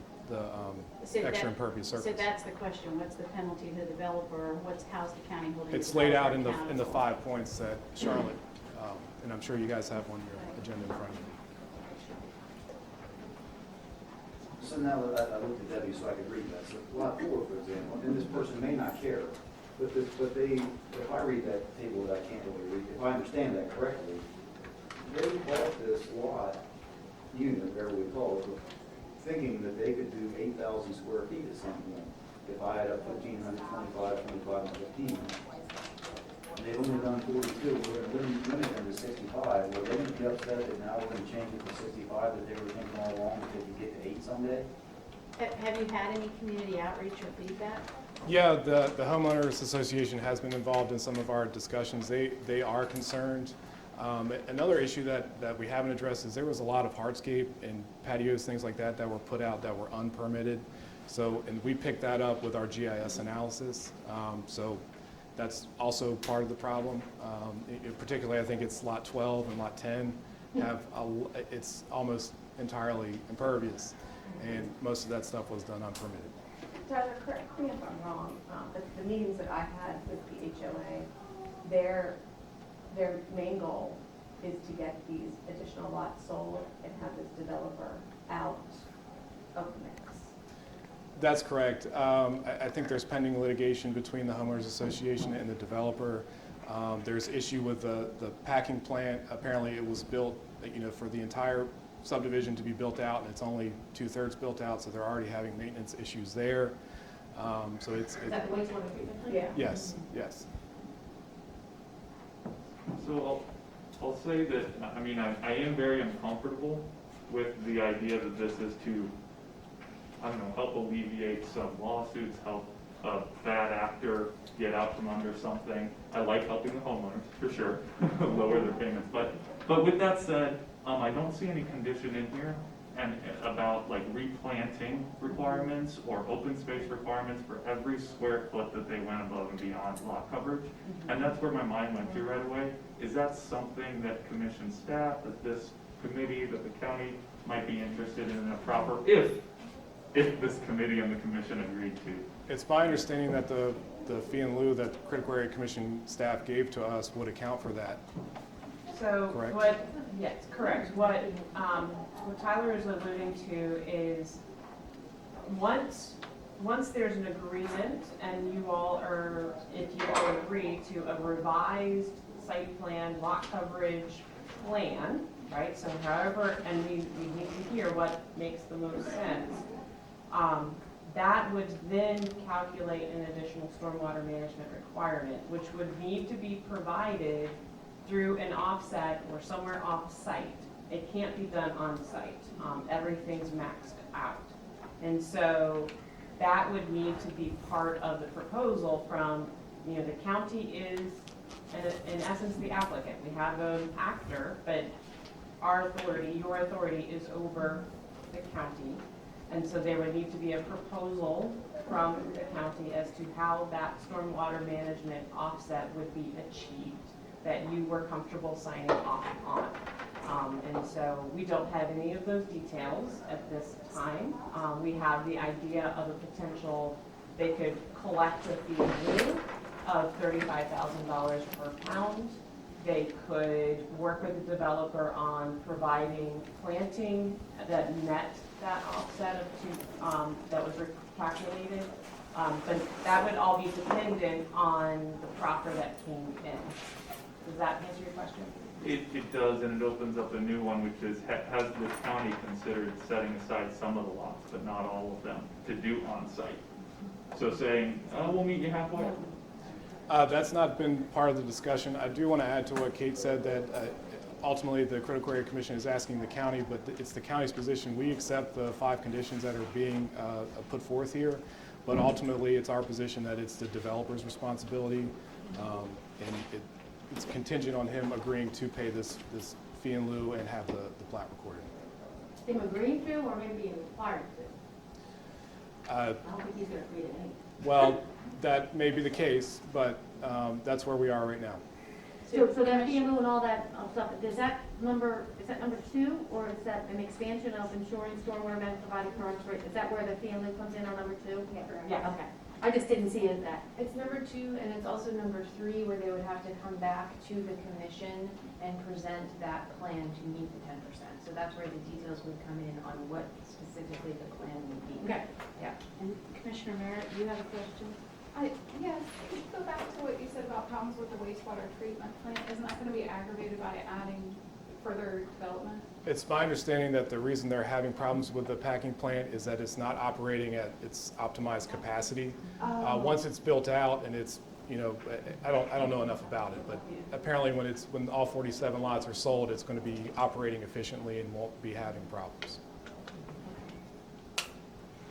So extra that- impervious So surface. that's the question, what's the penalty to the developer, how's the county holding the It's laid out in developer the accountable? 5 points that Charlotte, and I'm sure you guys have on your agenda in front of you. So now that I looked at Debbie so I could read that, so lot 4, for example, and this person may not care, but they, if I read that table that I can't really read, if I understand that correctly, they bought this lot, unit, whatever we call it, thinking that they could do 8,000 square feet at some point. If I had up 1,500, 25, and 15. And they've only done 42, we're going to limit them to 65. Well, they didn't be upset that now we're going to change it to 65, that they were thinking all along that they could get to 8 someday? Have you had any community outreach or feedback? Yeah, the homeowners association has been involved in some of our discussions. They are concerned. Another issue that we haven't addressed is there was a lot of hardscape and patios, things like that were put out that were unpermitted. So, and we picked that up with our GIS analysis. So that's also part of the problem. Particularly, I think it's lot 12 and lot 10 it's almost entirely impervious, and most of that stuff was done unpermitted. Tyler, correct me if I'm wrong, but the meetings that I had with the HOA, their main goal is to get these additional lots sold and have this developer out of the mix. That's correct. I think there's pending litigation between the homeowners association and the developer. There's issue with the packing plant. Apparently it was built, for the entire subdivision to be built out, and it's only 2/3 built out, so they're already having maintenance issues there. So Is that the wastewater treatment plant? Yeah. yes, yes. So I'll say that, I am very uncomfortable with the idea that this is to, help alleviate some lawsuits, help a bad actor get out from under something. I like helping the homeowners, for sure, lower their payments. But with that said, I don't see any condition in here and about like replanting requirements or open space requirements for every square foot that they went above and beyond lot coverage. And that's where my mind went to right away. Is that something that commission staff, that this committee, that the county might be interested in a proper, if this committee and the commission agreed to? It's my understanding that the fee in lieu that the Critical Area Commission staff gave to us would account for that. So Correct. yes, correct. What Tyler is alluding to is once there's an agreement and if you all agree to a revised site plan, lot coverage plan, right? So however, and we need to hear what makes the most sense. That would then calculate an additional stormwater management requirement, which would need to be provided through an offset or somewhere off-site. It can't be done on-site. Everything's maxed out. And so that would need to be part of the proposal from, the county is, in essence, the applicant. We have an actor, but our authority, your authority is over the county. And so there would need to be a proposal from the county as to how that stormwater management offset would be achieved, that you were comfortable signing off on. And so we don't have any of those details at this time. We have the idea of a potential, they could collect a fee in lieu of $35,000 per pound. They could work with the developer on providing planting that met that offset of that was calculated. But that would all be dependent on the proffer that came in. Does that answer your question? It does, and it opens up a new one, which is, has the county considered setting aside some of the lots, but not all of them, to do on-site? So saying, we'll meet you halfway. That's not been part of the discussion. I do want to add to what Kate said, that ultimately the Critical Area Commission is asking the county, but it's the county's position. We accept the 5 conditions that are being put forth here, but ultimately it's our position that it's the developer's responsibility, and it's contingent on him agreeing to pay this fee in lieu and have the plat recorded. Him agreeing to, or maybe being required to? I don't think he's gonna agree to anything. Well, that may be the case, but that's where we are right now. So that fee in lieu and all that stuff, is that number 2, or is that an expansion of ensuring stormwater management providing current rate? Is that where the fee in lieu comes in on number 2? Yeah, okay. I just didn't see it that. It's number 2, and it's also number 3, where they would have to come back to the commission and present that plan to meet the 10%. So that's where the details would come in on what specifically the plan would be. Okay. Yeah. And Commissioner Merritt, you have a question? Yes, can you go back to what you said about problems with the wastewater treatment plant? Isn't that gonna be aggravated by adding further development? It's my understanding that the reason they're having problems with the packing plant is that it's not operating at its optimized capacity. Once it's built out and it's, I don't know enough about it, but apparently when all 47 lots are sold, it's going to be operating efficiently and won't be having problems.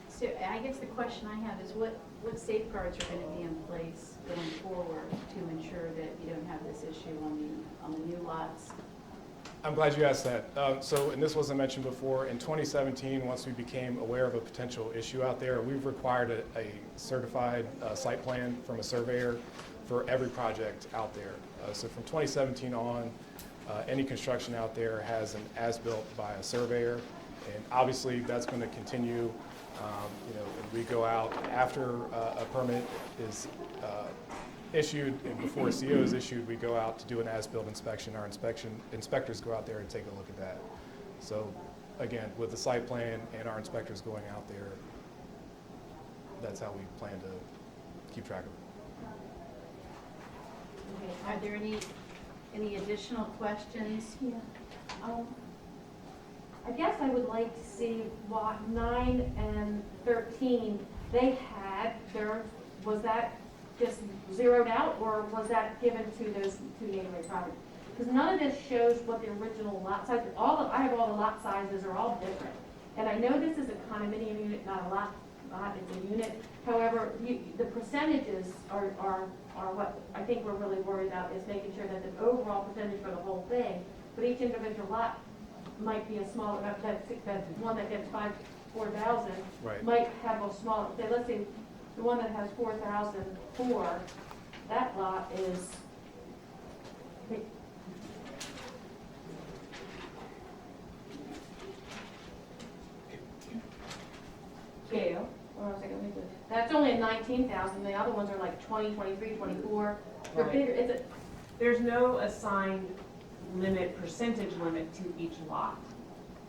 So I guess the question I have is what safeguards are going to be in place going forward to ensure that you don't have this issue on the new lots? I'm glad you asked that. And this wasn't mentioned before, in 2017, once we became aware of a potential issue out there, we've required a certified site plan from a surveyor for every project out there. So from 2017 on, any construction out there has an as-built by a surveyor, and obviously that's going to continue. And we go out after a permit is issued and before a CO is issued, we go out to do an as-built inspection. Our inspectors go out there and take a look at that. So again, with the site plan and our inspectors going out there, that's how we plan to keep track of it. Okay, are there any additional questions? Yeah. I guess I would like to see lot 9 and 13, was that just zeroed out, or was that given to those 2 neighboring properties? Because none of this shows what the original lot size, I have all the lot sizes are all different. And I know this is a condominium unit, not a lot, it's a unit. However, the percentages are what I think we're really worried about, is making sure that the overall percentage for the whole thing, but each individual lot might be a smaller, that one that gets 4,000 Right. might have a smaller, let's say the one that has 4,004, that lot is, scale, that's only a 19,000, the other ones are like 20, 23, 24. They're Right. bigger, There's no assigned percentage limit to each lot.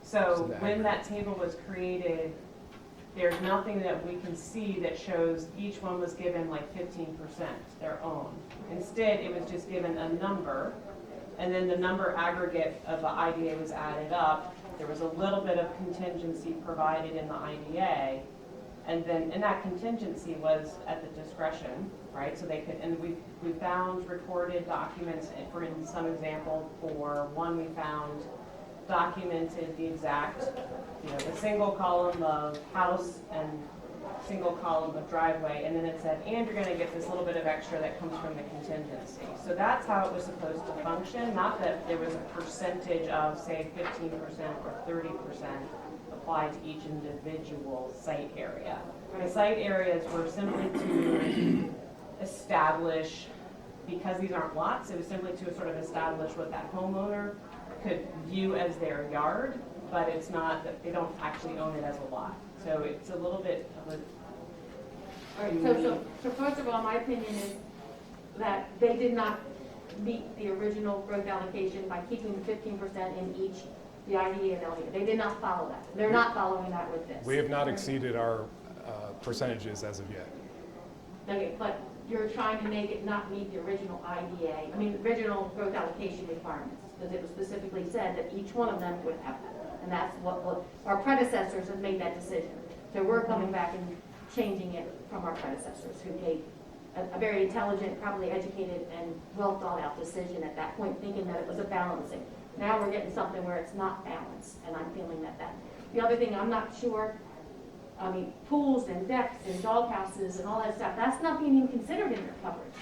So when that table was created, there's nothing that we can see that shows each one was given like 15% their own. Instead, it was just given a number, and then the number aggregate of the IDA was added up. There was a little bit of contingency provided in the IDA, and that contingency was at the discretion, right? So they could, and we found recorded documents, for in some example, for one we found documented the exact, the single column of house and single column of driveway, and then it said, and you're gonna get this little bit of extra that comes from the contingency. So that's how it was supposed to function, not that there was a percentage of, say, 15% or 30% applied to each individual site area. The site areas were simply to establish, because these aren't lots, it was simply to sort of establish what that homeowner could view as their yard, but it's not, that they don't actually own it as a lot. So it's a little bit of a... all right, so first of all, my opinion is that they did not meet the original growth allocation by keeping the 15% in each, the IDA and LDA. They did not follow that. They're not following that with this. We have not exceeded our percentages as of yet. Okay, but you're trying to make it not meet the original IDA, original growth allocation requirements. because it was specifically said that each one of them would have that. And that's what our predecessors have made that decision. So we're coming back and changing it from our predecessors who made a very intelligent, probably educated, and well thought out decision at that point, thinking that it was a balancing. Now we're getting something where it's not balanced, and I'm feeling that. The other thing, I'm not sure, I mean, pools and decks and doghouses and all that stuff, that's not being even considered in their coverage.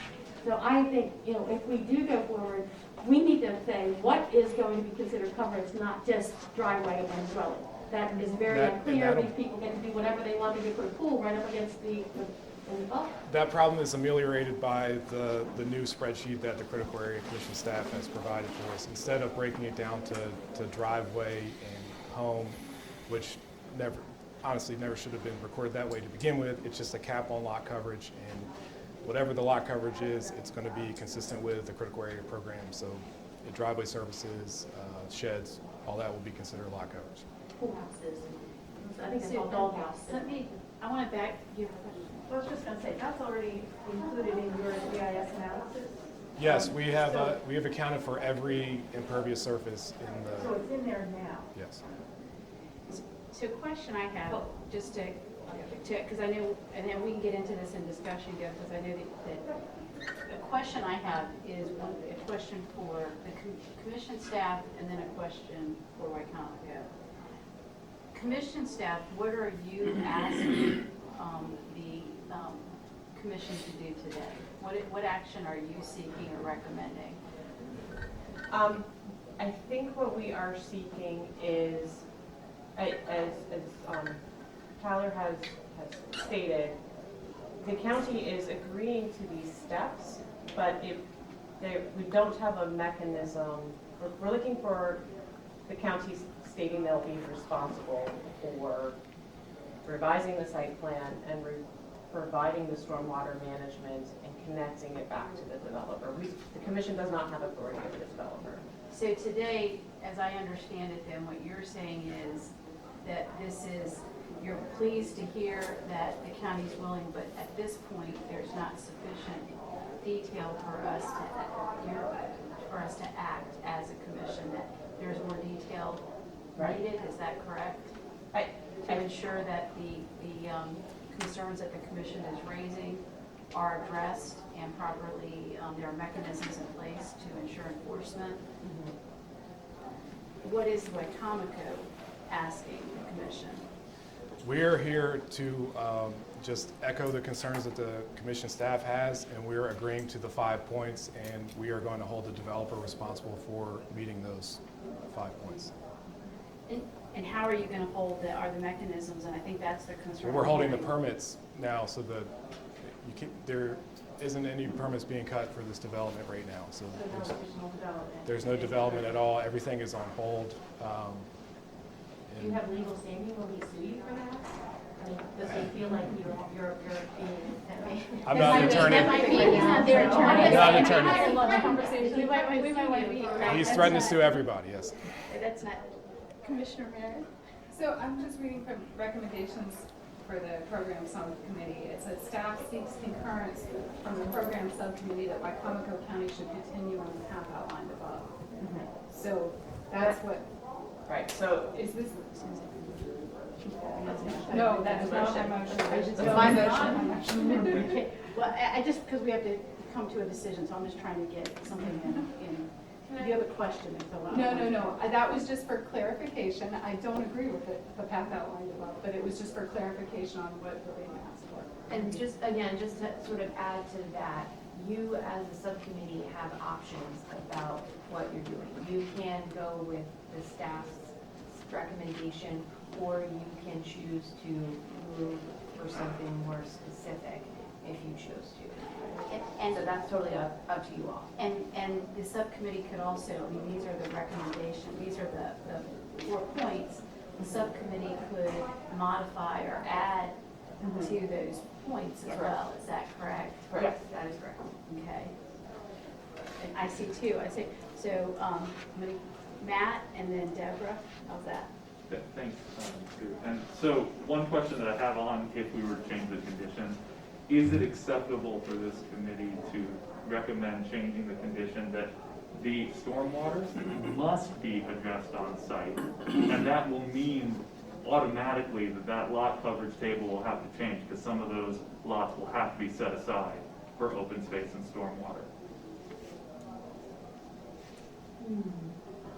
So I think, you know, if we do go forward, we need to say what is going to be considered coverage, not just driveway and dwelling. That is very unclear. These people get to do whatever they want to do, put a pool right up against the buffer. That problem is ameliorated by the new spreadsheet that the Critical Area Commission staff has provided for us. Instead of breaking it down to driveway and home, which honestly never should have been recorded that way to begin with, it's just a cap on lot coverage, and whatever the lot coverage is, it's going to be consistent with the Critical Area Program. So the driveway services, sheds, all that will be considered lot coverage. Pool houses. I think it's called dog house. I want to back you. I was just gonna say, that's already included in your GIS analysis? Yes, we have accounted for every impervious surface in the. So it's in there now? Yes. So question I have, just to, because I know, and then we can get into this in discussion, because I know that the question I have is a question for the commission staff and then a question for Wycomico. Commission staff, what are you asking the commission to do today? What action are you seeking or recommending? I think what we are seeking is, as Tyler has stated, the county is agreeing to these steps, but we don't have a mechanism. We're looking for the county stating they'll be responsible for revising the site plan and providing the stormwater management and connecting it back to the developer. The commission does not have authority over the developer. So today, as I understand it, then what you're saying is that you're pleased to hear that the county's willing, but at this point, there's not sufficient detail for us to act as a commission, that there's more detail needed, is that correct? To ensure that the concerns that the commission is raising are addressed and properly, there are mechanisms in place to ensure enforcement. What is Wycomico asking the commission? We're here to just echo the concerns that the commission staff has, and we're agreeing to the 5 points, and we are going to hold the developer responsible for meeting those 5 points. And how are you going to hold are the mechanisms, and I think that's the concern. Well, we're holding the permits now, so that there isn't any permits being cut for this development right now. So there's no development at all. Everything is on hold. Do you have legal standing when we sue you for that? I mean, does he feel like you're being? I'm not an attorney. He's not their attorney. I'm not an attorney. We might want to be. He's threatened to sue everybody, yes. That's not. Commissioner Merritt? So I'm just reading from recommendations for the program subcommittee. It says staff seeks concurrence from the program subcommittee that Wycomico County should continue on the path outlined above. So that's what. Right, so Is this? No, that's not my motion. It's my motion. Well, I just, because we have to come to a decision, so I'm just trying to get something in. You have a question and fill out. No. That was just for clarification. I don't agree with the path outlined above, but it was just for clarification on what we're being asked for. And just to sort of add to that, you as a subcommittee have options about what you're doing. You can go with the staff's recommendation, or you can choose to move for something more specific if you chose to. And So that's totally up to you all. And the subcommittee could also, I mean, these are the recommendations, these are the 4 points. The subcommittee could modify or add to those points as well. Is that correct? Yes, that is correct. Okay. And I see two. I see. So, Matt and then Deborah. How's that? Yeah, thanks, Sue. And so one question that I have on if we were to change the condition, is it acceptable for this committee to recommend changing the condition that the stormwater must be addressed on site. And that will mean automatically that that lot coverage table will have to change, because some of those lots will have to be set aside for open space and stormwater.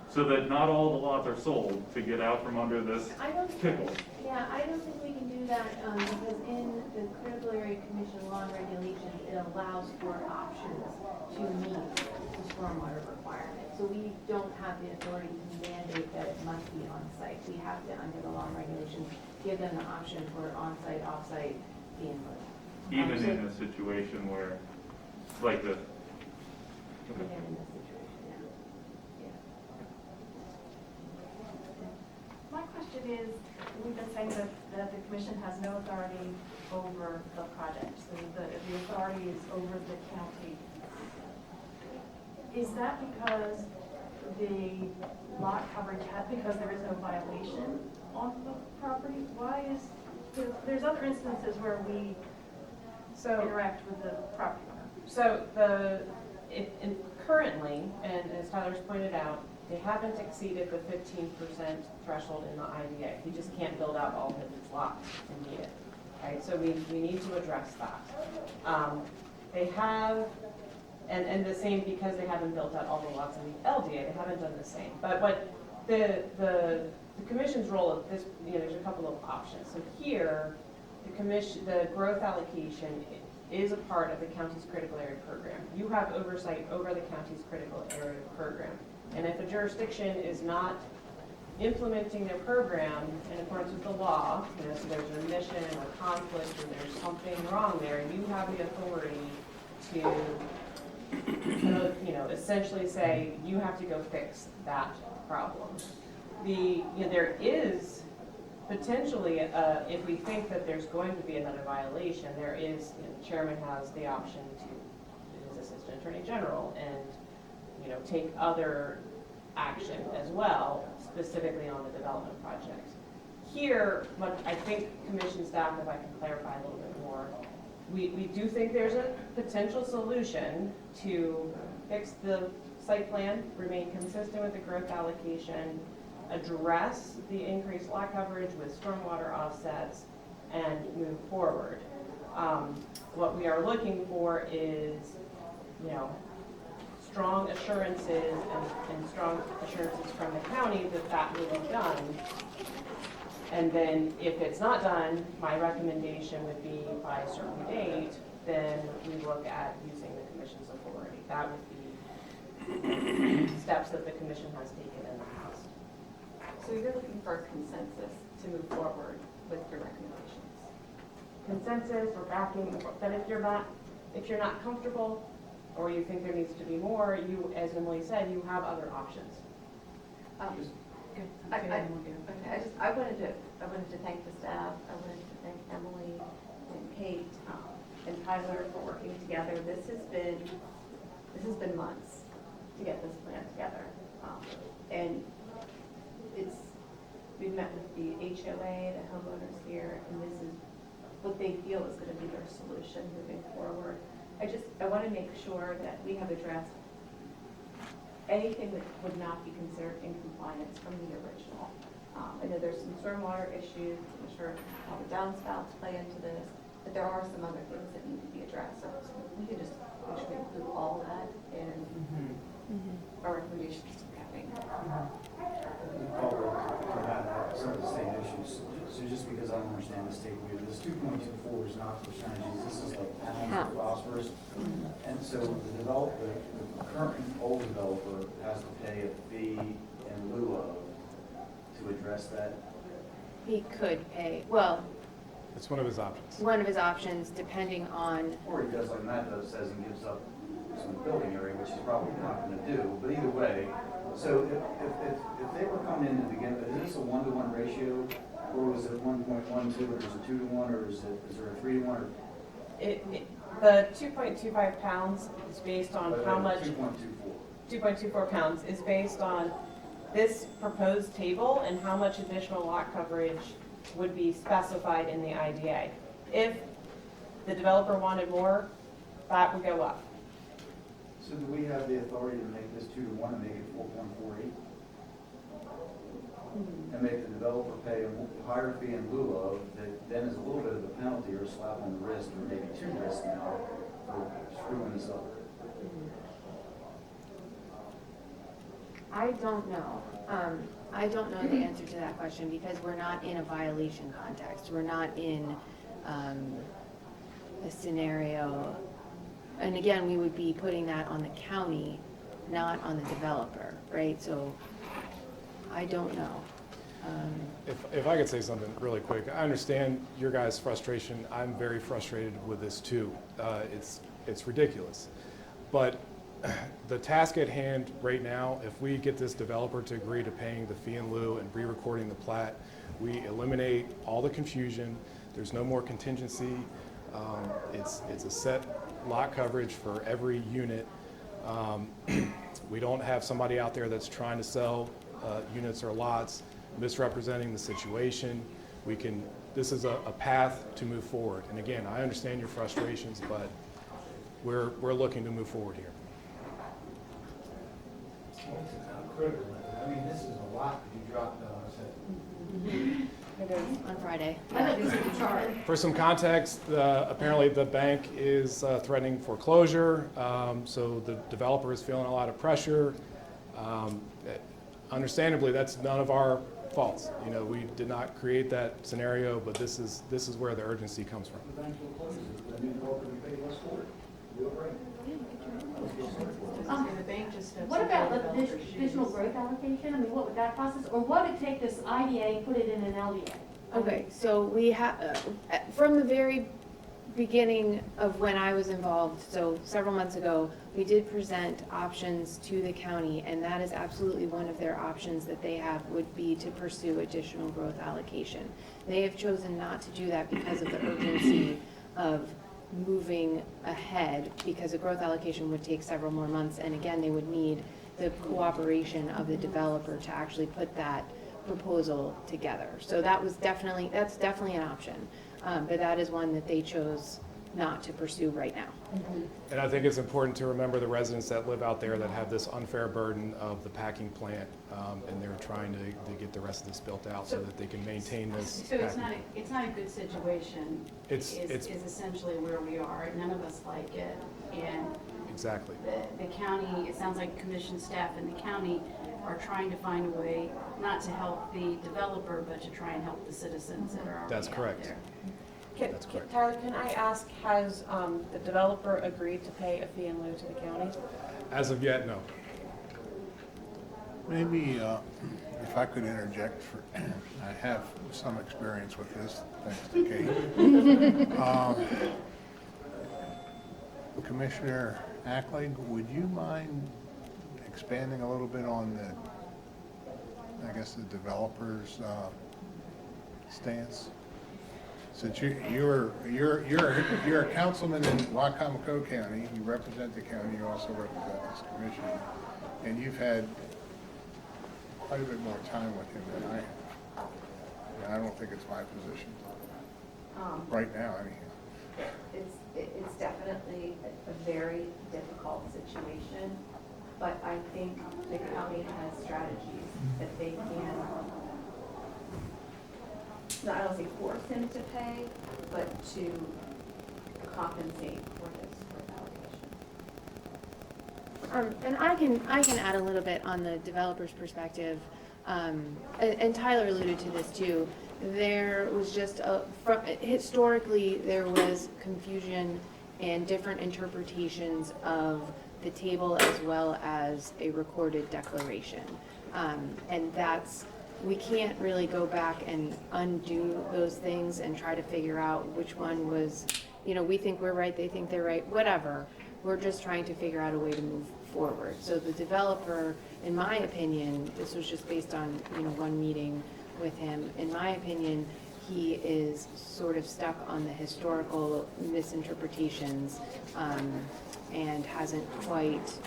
So that not all the lots are sold to get out from under this I don't pickle. Yeah, I don't think we can do that, because in the critical area commission law and regulations, it allows for options to meet the stormwater requirement. So we don't have the authority to mandate that it must be on site. We have to, under the law and regulations, give them the option for on-site, off-site, being moved. Even in a situation where, like the, Even in this situation, yeah. My question is, we've been saying that the commission has no authority over the project, so the authority is over the county. Is that because the lot coverage because there is no violation on the property? Why is, there's other instances where we interact with the property owner. So currently, and as Tyler's pointed out, they haven't exceeded the 15% threshold in the IDA. He just can't build out all of his lots to meet it, right? So we need to address that. They have, and the same, because they haven't built out all the lots in the LDA, they haven't done the same. But what the commission's role of this, there's a couple of options. So here, the growth allocation is a part of the county's critical area program. You have oversight over the county's critical area program. And if a jurisdiction is not implementing their program in accordance with the law, so there's an omission or conflict or there's something wrong there, you have the authority to, essentially say, you have to go fix that problem. There is potentially, if we think that there's going to be another violation, there is, the chairman has the option to, his assistant attorney general, and take other action as well, specifically on the development projects. Here, what I think commission staff, if I can clarify a little bit more, we do think there's a potential solution to fix the site plan, remain consistent with the growth allocation, address the increased lot coverage with stormwater offsets, and move forward. What we are looking for is, strong assurances and strong assurances from the county that that will be done. And then if it's not done, my recommendation would be by a certain date, then we look at using the commission's authority. That would be steps that the commission has taken in the past. So you're looking for a consensus to move forward with your recommendations? Consensus or backing, but if you're not comfortable or you think there needs to be more, you, as Emily said, you have other options. I wanted to thank the staff. I wanted to thank Emily and Kate and Tyler for working together. This has been months to get this plan together, and we've met with the HOA, the homeowners here, and this is what they feel is going to be their solution moving forward. I want to make sure that we have addressed anything that would not be considered in compliance from the original. I know there's some stormwater issues, I'm sure all the downspouts play into this, but there are some other things that need to be addressed. So we can just make sure we include all of that in our recommendations to having. Some of the same issues. So just because I don't understand this table here, this 2.24 is not percentages, this is like pounds of phosphorus. And so the current old developer has to pay a fee in lieu of to address that. He could pay, well, It's one of his options. one of his options, depending on, Or he does like Matt does, says and gives up some building area, which he's probably not gonna do, but either way. So if they were coming in to begin with, is this a 1-to-1 ratio? Or was it 1.12, or is it 2-to-1, or is there a 3-to-1? Or The 2.25 pounds is based on how much, 2.24. 2.24 pounds is based on this proposed table and how much additional lot coverage would be specified in the IDA. If the developer wanted more, that would go up. So do we have the authority to make this 2-to-1 and make it 4.48? And make the developer pay a higher fee in lieu of, that then is a little bit of a penalty or a slap on the wrist, or maybe 2 wrists now, for screwing this up? I don't know. I don't know the answer to that question because we're not in a violation context. We're not in a scenario. And again, we would be putting that on the county, not on the developer, right? So I don't know. If I could say something really quick, I understand your guys' frustration. I'm very frustrated with this too. It's ridiculous. But the task at hand right now, if we get this developer to agree to paying the fee in lieu and re-recording the plat, we eliminate all the confusion. There's no more contingency. It's a set lot coverage for every unit. We don't have somebody out there that's trying to sell units or lots, misrepresenting the situation. This is a path to move forward. And again, I understand your frustrations, but we're looking to move forward here. It's kind of critical. I mean, this is a lot that you dropped on us. It is on Friday. I thought this was a chart. For some context, apparently the bank is threatening foreclosure, so the developer is feeling a lot of pressure. Understandably, that's none of our faults. You know, we did not create that scenario, but this is where the urgency comes from. The bank will close it, the new developer will pay less for it. Do it right. The bank just steps What in about the the developer's additional shoes. growth allocation? I mean, what would that process, or what would take this IDA, put it in an LDA? Okay, so we have, from the very beginning of when I was involved, so several months ago, we did present options to the county, and that is absolutely one of their options that they have would be to pursue additional growth allocation. They have chosen not to do that because of the urgency of moving ahead, because a growth allocation would take several more months, and again, they would need the cooperation of the developer to actually put that proposal together. So that's definitely an option, but that is one that they chose not to pursue right now. And I think it's important to remember the residents that live out there that have this unfair burden of the packing plant, and they're trying to get the rest of this built out so that they can maintain this. So it's packing. not a good situation, It's is essentially where we are. None of us like it. And exactly. the county, it sounds like commission staff in the county are trying to find a way not to help the developer, but to try and help the citizens that are already That's correct. out there. That's correct. Tyler, can I ask, has the developer agreed to pay a fee in lieu to the county? As of yet, no. Maybe if I could interject, I have some experience with this, thanks to Kate. Commissioner Ackling, would you mind expanding a little bit on the developer's stance? Since you're a councilman in Wicomico County, you represent the county, you also represent this commission, and you've had quite a bit more time with him than I have. And I don't think it's my position, right now, anyhow. It's definitely a very difficult situation, but I think the county has strategies that they can, I don't say force him to pay, but to compensate for this allocation. And I can add a little bit on the developer's perspective, and Tyler alluded to this too. There was just historically there was confusion and different interpretations of the table as well as a recorded declaration, and we can't really go back and undo those things and try to figure out which one was, we think we're right, they think they're right, whatever. We're just trying to figure out a way to move forward. So the developer, in my opinion, this was just based on, one meeting with him. In my opinion, he is sort of stuck on the historical misinterpretations, and hasn't quite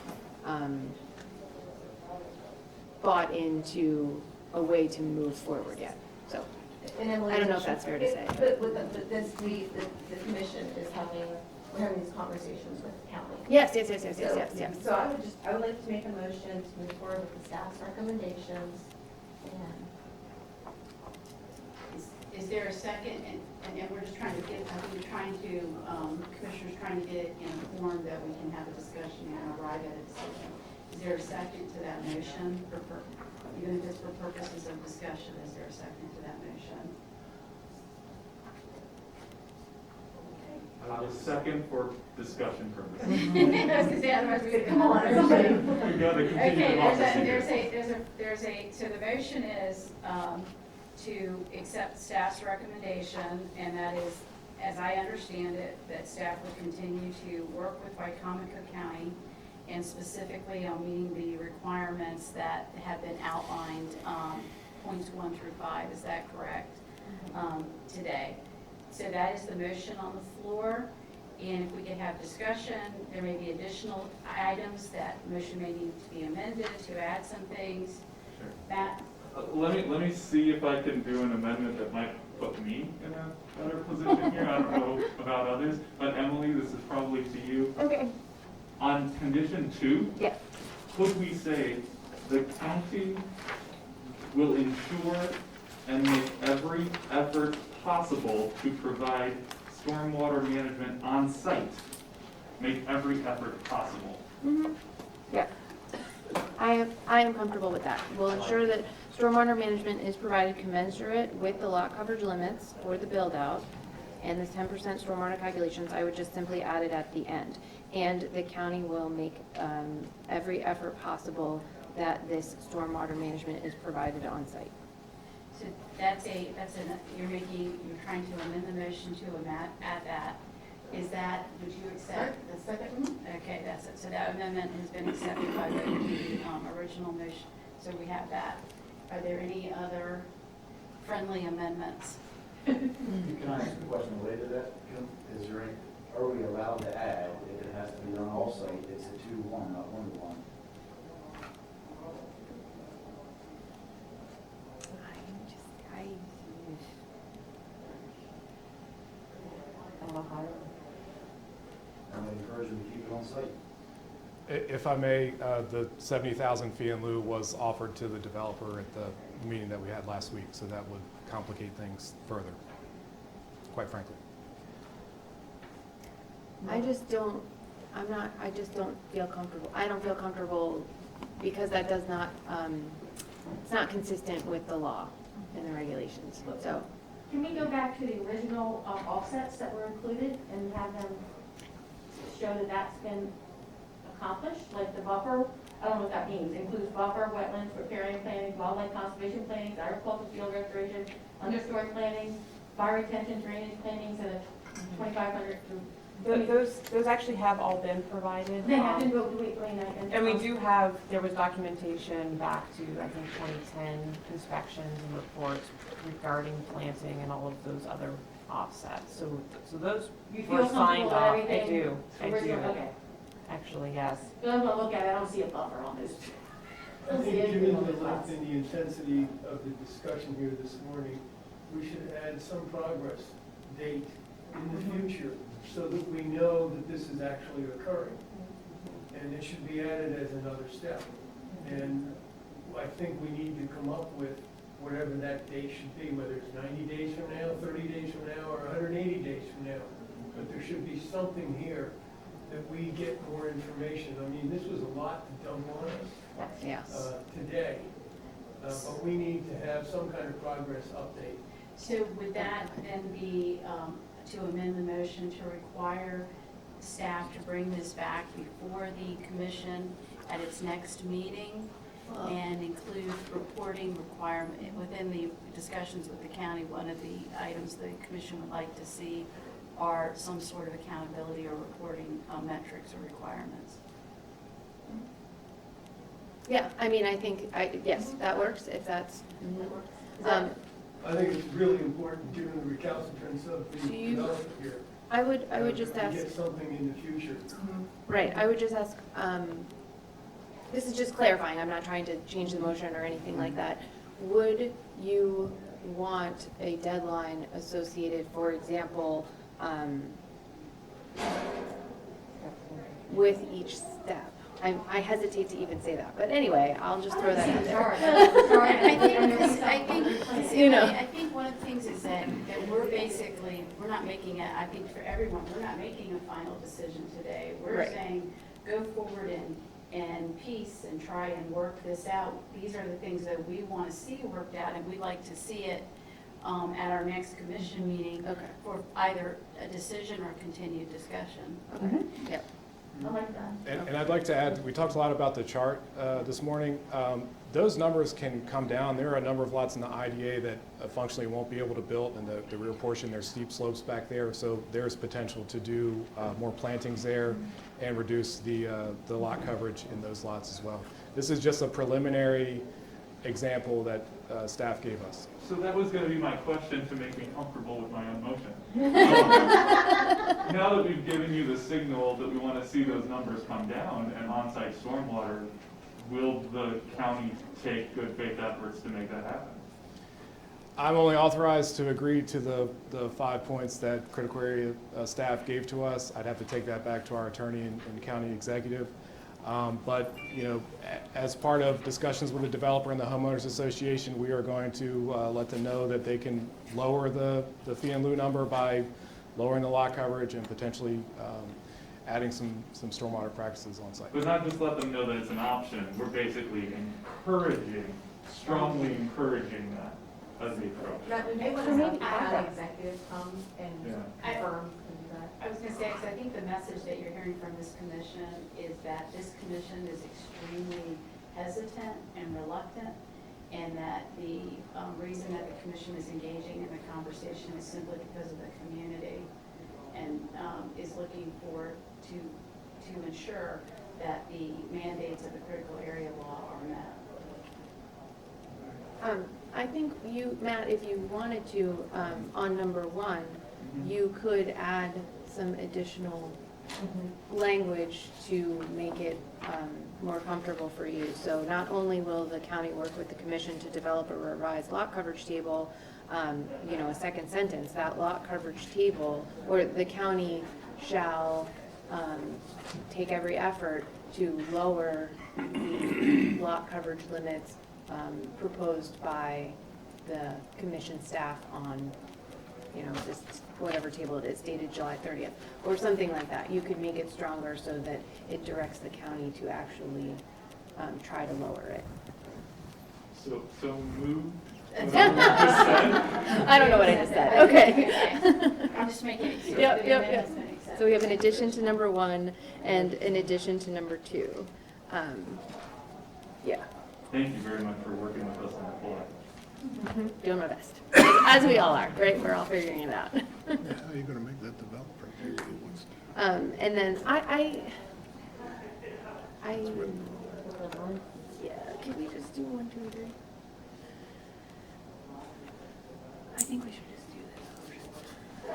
bought into a way to move forward yet. So And Emily, I don't know if that's fair to say. But with the commission is having we're having these conversations with the county. Yes. So I would like to make a motion to move forward with the staff's recommendations and. Is there a second, and we're just trying to get, I think we're trying to, Commissioner's trying to get it in a form that we can have a discussion and arrive at a decision. Is there a second to that motion, even if it's for purposes of discussion, is there a second to that motion? I will second for discussion purposes. I was gonna say, otherwise we're gonna call on everybody. We gotta continue Okay, democracy here. so the motion is, to accept staff's recommendation, and that is, as I understand it, that staff will continue to work with Wycomico County, and specifically on meeting the requirements that have been outlined, points 1 through 5, is that correct? Today. So that is the motion on the floor, and if we could have discussion, there may be additional items that motion may need to be amended to add some things. Sure. Matt? Let me see if I can do an amendment that might put me in a better position here. I don't know about others, but Emily, this is probably to you. Okay. On condition 2, Yes. could we say the county will ensure and make every effort possible to provide stormwater management on site? Make every effort possible. Yeah. I am comfortable with that. We'll ensure that stormwater management is provided commensurate with the lot coverage limits for the build-out, and this 10% stormwater calculations, I would just simply add it at the end. And the county will make every effort possible that this stormwater management is provided on site. So you're trying to amend the motion to add that. Is that, would you accept? The second? Okay, that's it. So that amendment has been accepted by the original motion. So we have that. Are there any other friendly amendments? Can I ask a question related to that? Is there any, are we allowed to add, if it has to be done off-site, it's a 2-1, not 1-1? And we encourage them to keep it on site. If I may, the 70,000 fee in lieu was offered to the developer at the meeting that we had last week, so that would complicate things further, quite frankly. I just don't feel comfortable. I don't feel comfortable because that does not, it's not consistent with the law and the regulations, so. Can we go back to the original offsets that were included and have them show that that's been accomplished, like the buffer? I don't know what that means. Includes buffer, wetlands, riparian planning, wildlife conservation plannings, agricultural field restoration, understory planning, fire retention, drainage plannings, and a 2,500 through. Those actually have all been provided. They have been, And we do have, there was documentation back to, I think, 2010 inspections and reports regarding planting and all of those other offsets. So those You were feel signed comfortable with off. I everything? do, So I we're do. doing- Okay. Actually, yes. But I'm gonna look at it, I don't see a buffer on this. I don't see Given anything on the this length list. and the intensity of the discussion here this morning, we should add some progress date in the future so that we know that this is actually occurring. And it should be added as another step. And I think we need to come up with whatever that date should be, whether it's 90 days from now, 30 days from now, or 180 days from now. But there should be something here that we get more information. I mean, this was a lot to dump on us Yes. today, but we need to have some kind of progress update. So would that then be to amend the motion to require staff to bring this back before the commission at its next meeting and include reporting requirement within the discussions with the county? One of the items the commission would like to see are some sort of accountability or reporting metrics or requirements. Yeah, I mean, I think, yes, that works, if that's. I think it's really important, given the recalcitrance of the Do you- development here. I would just to ask, get something in the future. right, I would just ask, this is just clarifying, I'm not trying to change the motion or anything like that. Would you want a deadline associated, for example, with each step. I hesitate to even say that, but anyway, I'll just throw that out there. I think one of the things is that we're basically, we're not making a, I think for everyone, we're not making a final decision today. We're Right. saying, go forward and peace and try and work this out. These are the things that we want to see worked out, and we'd like to see it at our next commission meeting Okay. for either a decision or continued discussion. Okay, yep. I like that. And I'd like to add, we talked a lot about the chart this morning. Those numbers can come down. There are a number of lots in the IDA that functionally won't be able to build, and the rear portion, there's steep slopes back there, so there's potential to do more plantings there and reduce the lot coverage in those lots as well. This is just a preliminary example that staff gave us. So that was gonna be my question to make me comfortable with my own motion. Now that we've given you the signal that we wanna see those numbers come down and on-site stormwater, will the county take good faith efforts to make that happen? I'm only authorized to agree to the 5 points that critical area staff gave to us. I'd have to take that back to our attorney and county executive. But, you know, as part of discussions with the developer and the homeowners association, we are going to let them know that they can lower the fee in lieu number by lowering the lot coverage and potentially adding some stormwater practices on site. But not just let them know that it's an option, we're basically encouraging, strongly encouraging that as the approach. Matt, we may want to have the executive come and Yeah. confirm and do that. I was going to say, because I think the message that you're hearing from this commission is that this commission is extremely hesitant and reluctant, and that the reason that the commission is engaging in the conversation is simply because of the community, and is looking to ensure that the mandates of the critical area law are met. I think you, Matt, if you wanted to, on number 1, you could add some additional language to make it more comfortable for you. So not only will the county work with the commission to develop a revised lot coverage table, you know, a second sentence, that lot coverage table, or the county shall take every effort to lower the lot coverage limits proposed by the commission staff on, you know, this, whatever table it is, dated July 30th, or something like that. You could make it stronger so that it directs the county to actually try to lower it. So moved. I don't know what I just said. Okay. I'm just making it clear. Yep. So we have an addition to number 1 and an addition to number 2. Yeah. Thank you very much for working with us on the floor. Doing my best. As we all are, right? We're all figuring it out. Yeah, how are you gonna make that developer do what he wants to? And then I yeah, can we just do 1, 2, 3? I think we should just do this.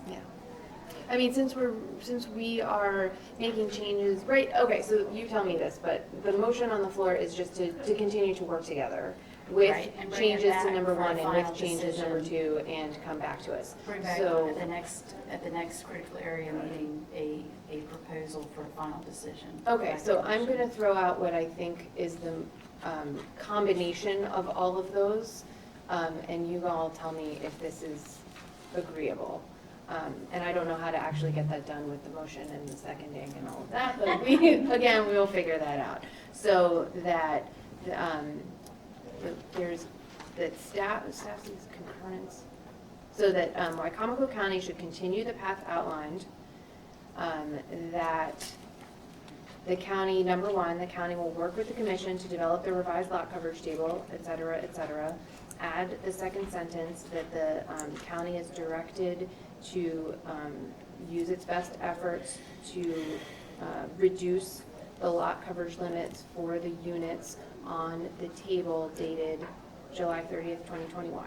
Yeah. I mean, since we are making changes, right, okay, so you tell me this, but the motion on the floor is just to continue to work together with Right, and bring it changes to back number for a 1 and final with changes number decision. 2 and come back to us. Bring back So, at the next critical area meeting, a proposal for a final decision. okay, so I'm gonna throw out what I think is the combination of all of those, and you all tell me if this is agreeable. And I don't know how to actually get that done with the motion and the seconding and all of that, but we will figure that out. So that, there's, that staff sees concurrence, so that Wycomico County should continue the path outlined, that the county, number 1, the county will work with the commission to develop the revised lot coverage table, et cetera, et cetera. Add the second sentence that the county is directed to use its best efforts to reduce the lot coverage limits for the units on the table dated July 30th, 2021.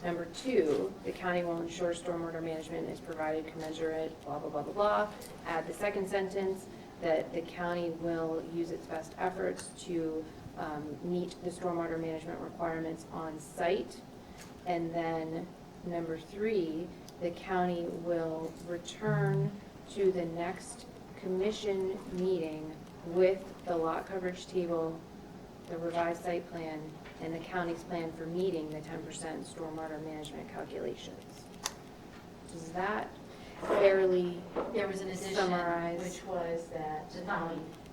Number 2, the county will ensure stormwater management is provided commensurate, blah, blah, blah, blah, blah. Add the second sentence that the county will use its best efforts to meet the stormwater management requirements on site. And then number 3, the county will return to the next commission meeting with the lot coverage table, the revised site plan, and the county's plan for meeting the 10% stormwater management calculations. Does that fairly There was an addition, summarize? which was that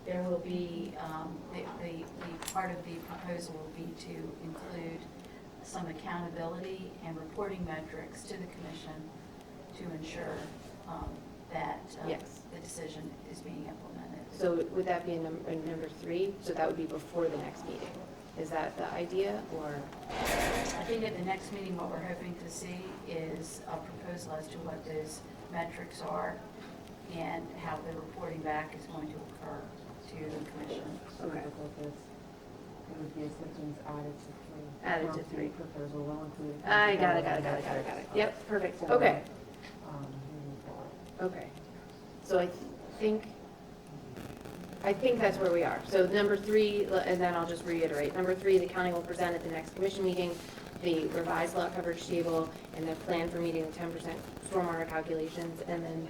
there will be, the part of the proposal will be to include some accountability and reporting metrics to the commission to ensure that Yes. the decision is being implemented. So would that be a number 3? So that would be before the next meeting? Is that the idea, or? I think at the next meeting, what we're hoping to see is a proposal as to what those metrics are and how the reporting back is going to occur to the commission. Okay. It would be a sentence Added to 3. Proposal will include. I got it. Yep, perfect, okay. Okay. So I think that's where we are. So number 3, and then I'll just reiterate. Number 3, the county will present at the next commission meeting the revised lot coverage table and the plan for meeting the 10% stormwater calculations, and then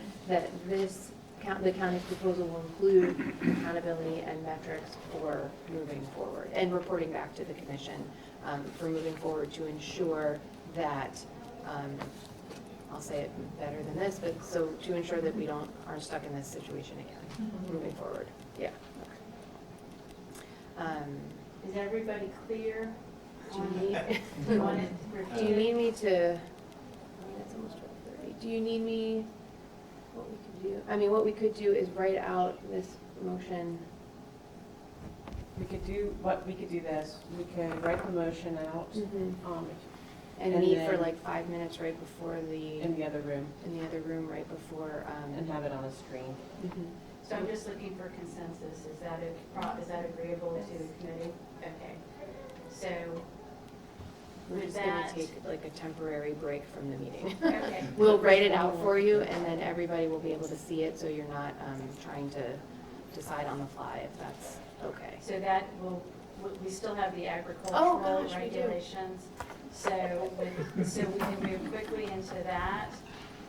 the county's proposal will include accountability and metrics for moving forward and reporting back to the commission for moving forward to ensure that, I'll say it better than this, but so to ensure that we aren't stuck in this situation again moving forward. Yeah. Is everybody clear? Do you need, Do you want it do you repeated? need me to, I mean, it's almost 12:30. Do you need me, what we could do, what we could do is write out this motion. We could do this, we could write the motion out, And And meet for then- like 5 minutes right before in the other room, right before, and have it on a screen. So I'm just looking for consensus. Is that agreeable to the committee? Okay. So We're with just gonna that, take like a temporary break from the meeting. okay. We'll write it out for you, and then everybody will be able to see it, so you're not trying to decide on the fly, if that's okay. So that we still have the Oh, agricultural gosh, we do. regulations. So we can move quickly into that,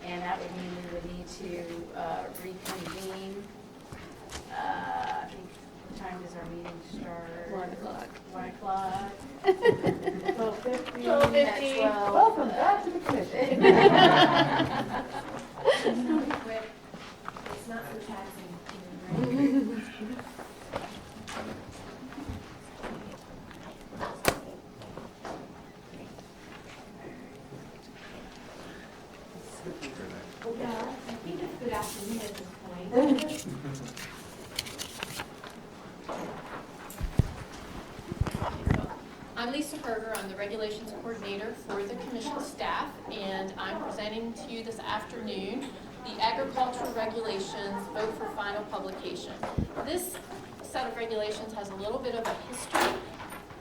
and that would mean we would need to reconvene. I think, what time does our meeting start? 1 o'clock. 1 o'clock. 12:50. 12:50. Welcome back to the commission. It's not so taxing. I think it's good afternoon at this point. I'm Lisa Berger, I'm the Regulations Coordinator for the Commission staff, and I'm presenting to you this afternoon the Agricultural Regulations Vote for Final Publication. This set of regulations has a little bit of a history.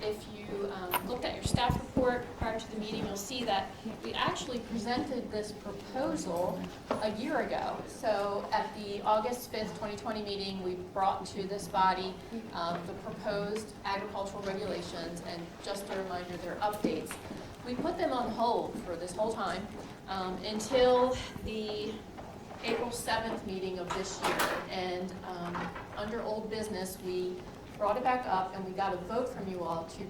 If you looked at your staff report prior to the meeting, you'll see that we actually presented this proposal a year ago. So at the August 5th, 2020 meeting, we brought to this body the proposed agricultural regulations, and just a reminder, they're updates. We put them on hold for this whole time until the April 7th meeting of this year. And under old business, we brought it back up, and we got a vote from you all to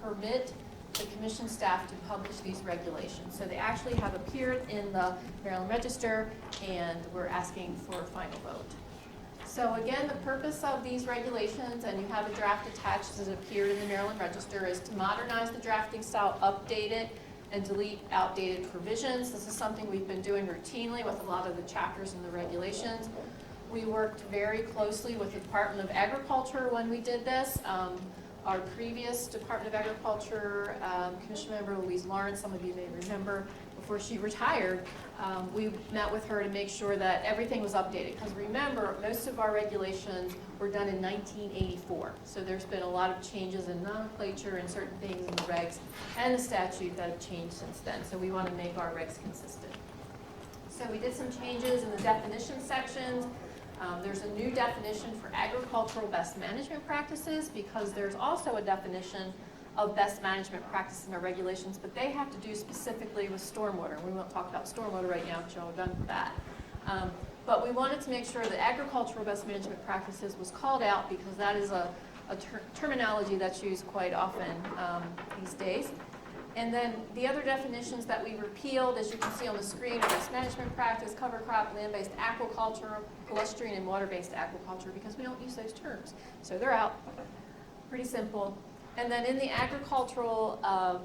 permit the commission staff to publish these regulations. So they actually have appeared in the Maryland Register, and we're asking for a final vote. So again, the purpose of these regulations, and you have a draft attached as it appeared in the Maryland Register, is to modernize the drafting style, update it, and delete outdated provisions. This is something we've been doing routinely with a lot of the chapters and the regulations. We worked very closely with the Department of Agriculture when we did this. Our previous Department of Agriculture Commission member, Louise Lawrence, some of you may remember, before she retired, we met with her to make sure that everything was updated. Because remember, most of our regulations were done in 1984. So there's been a lot of changes in nomenclature and certain things in the regs and the statute that have changed since then. So we want to make our regs consistent. So we did some changes in the definition sections. There's a new definition for agricultural best management practices because there's also a definition of best management practices in our regulations, but they have to do specifically with stormwater. We won't talk about stormwater right now because y'all are done with that. But we wanted to make sure that agricultural best management practices was called out because that is a terminology that's used quite often these days. And then the other definitions that we repealed, as you can see on the screen, are best management practice, cover crop, land-based aquaculture, palustrine, and water-based aquaculture, because we don't use those terms. So they're out. Pretty simple. And then in the agricultural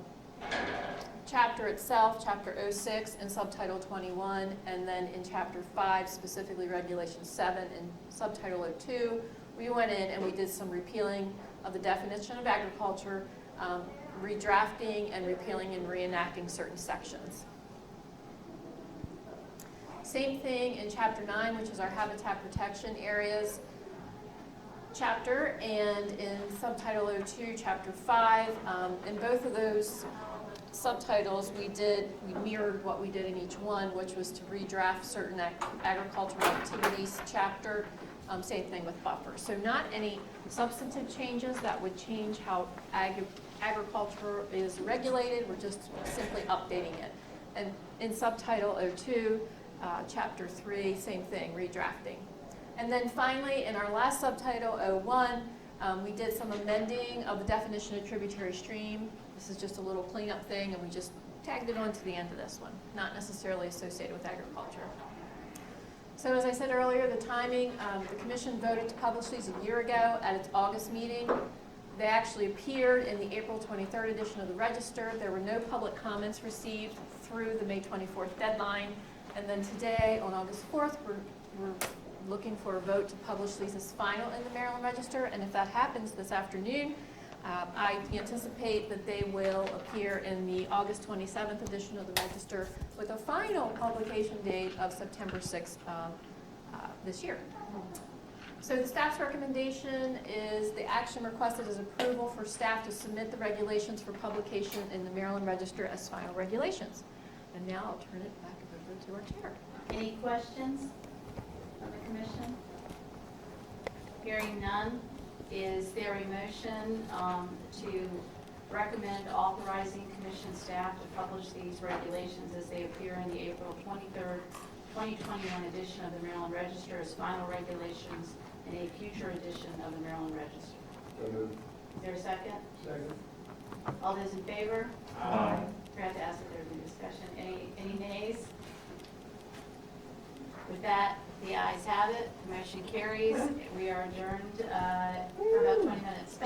chapter itself, chapter 06 and subtitle 21, and then in chapter 5, specifically regulation 7 and subtitle 02, we went in and we did some repealing of the definition of agriculture, redrafting and repealing and reenacting certain sections. Same thing in chapter 9, which is our habitat protection areas chapter, and in subtitle 02, chapter 5. In both of those subtitles, we mirrored what we did in each one, which was to redraft certain agricultural activities chapter. Same thing with buffers. So not any substantive changes that would change how agriculture is regulated. We're just simply updating it. And in subtitle 02, chapter 3, same thing, redrafting. And then finally, in our last subtitle 01, we did some amending of the definition of tributary stream. This is just a little cleanup thing, and we just tagged it on to the end of this one, not necessarily associated with agriculture. So as I said earlier, the timing, the commission voted to publish these a year ago at its August meeting. They actually appeared in the April 23rd edition of the Register. There were no public comments received through the May 24th deadline. And then today, on August 4th, we're looking for a vote to publish these as final in the Maryland Register. And if that happens this afternoon, I anticipate that they will appear in the August 27th edition of the Register with a final publication date of September 6th this year. So the staff's recommendation is the action requested is approval for staff to submit the regulations for publication in the Maryland Register as final regulations. And now I'll turn it back over to our chair. Any questions from the commission? Hearing none, is there a motion to recommend authorizing commission staff to publish these regulations as they appear in the April 23rd, 2021 edition of the Maryland Register as final regulations in a future edition of the Maryland Register? So moved. Is there a second? Second. All those in favor? Aye. Forgot to ask if there was any discussion. Any nays? With that, the ayes have it. The motion carries. We are adjourned for about 20 minutes.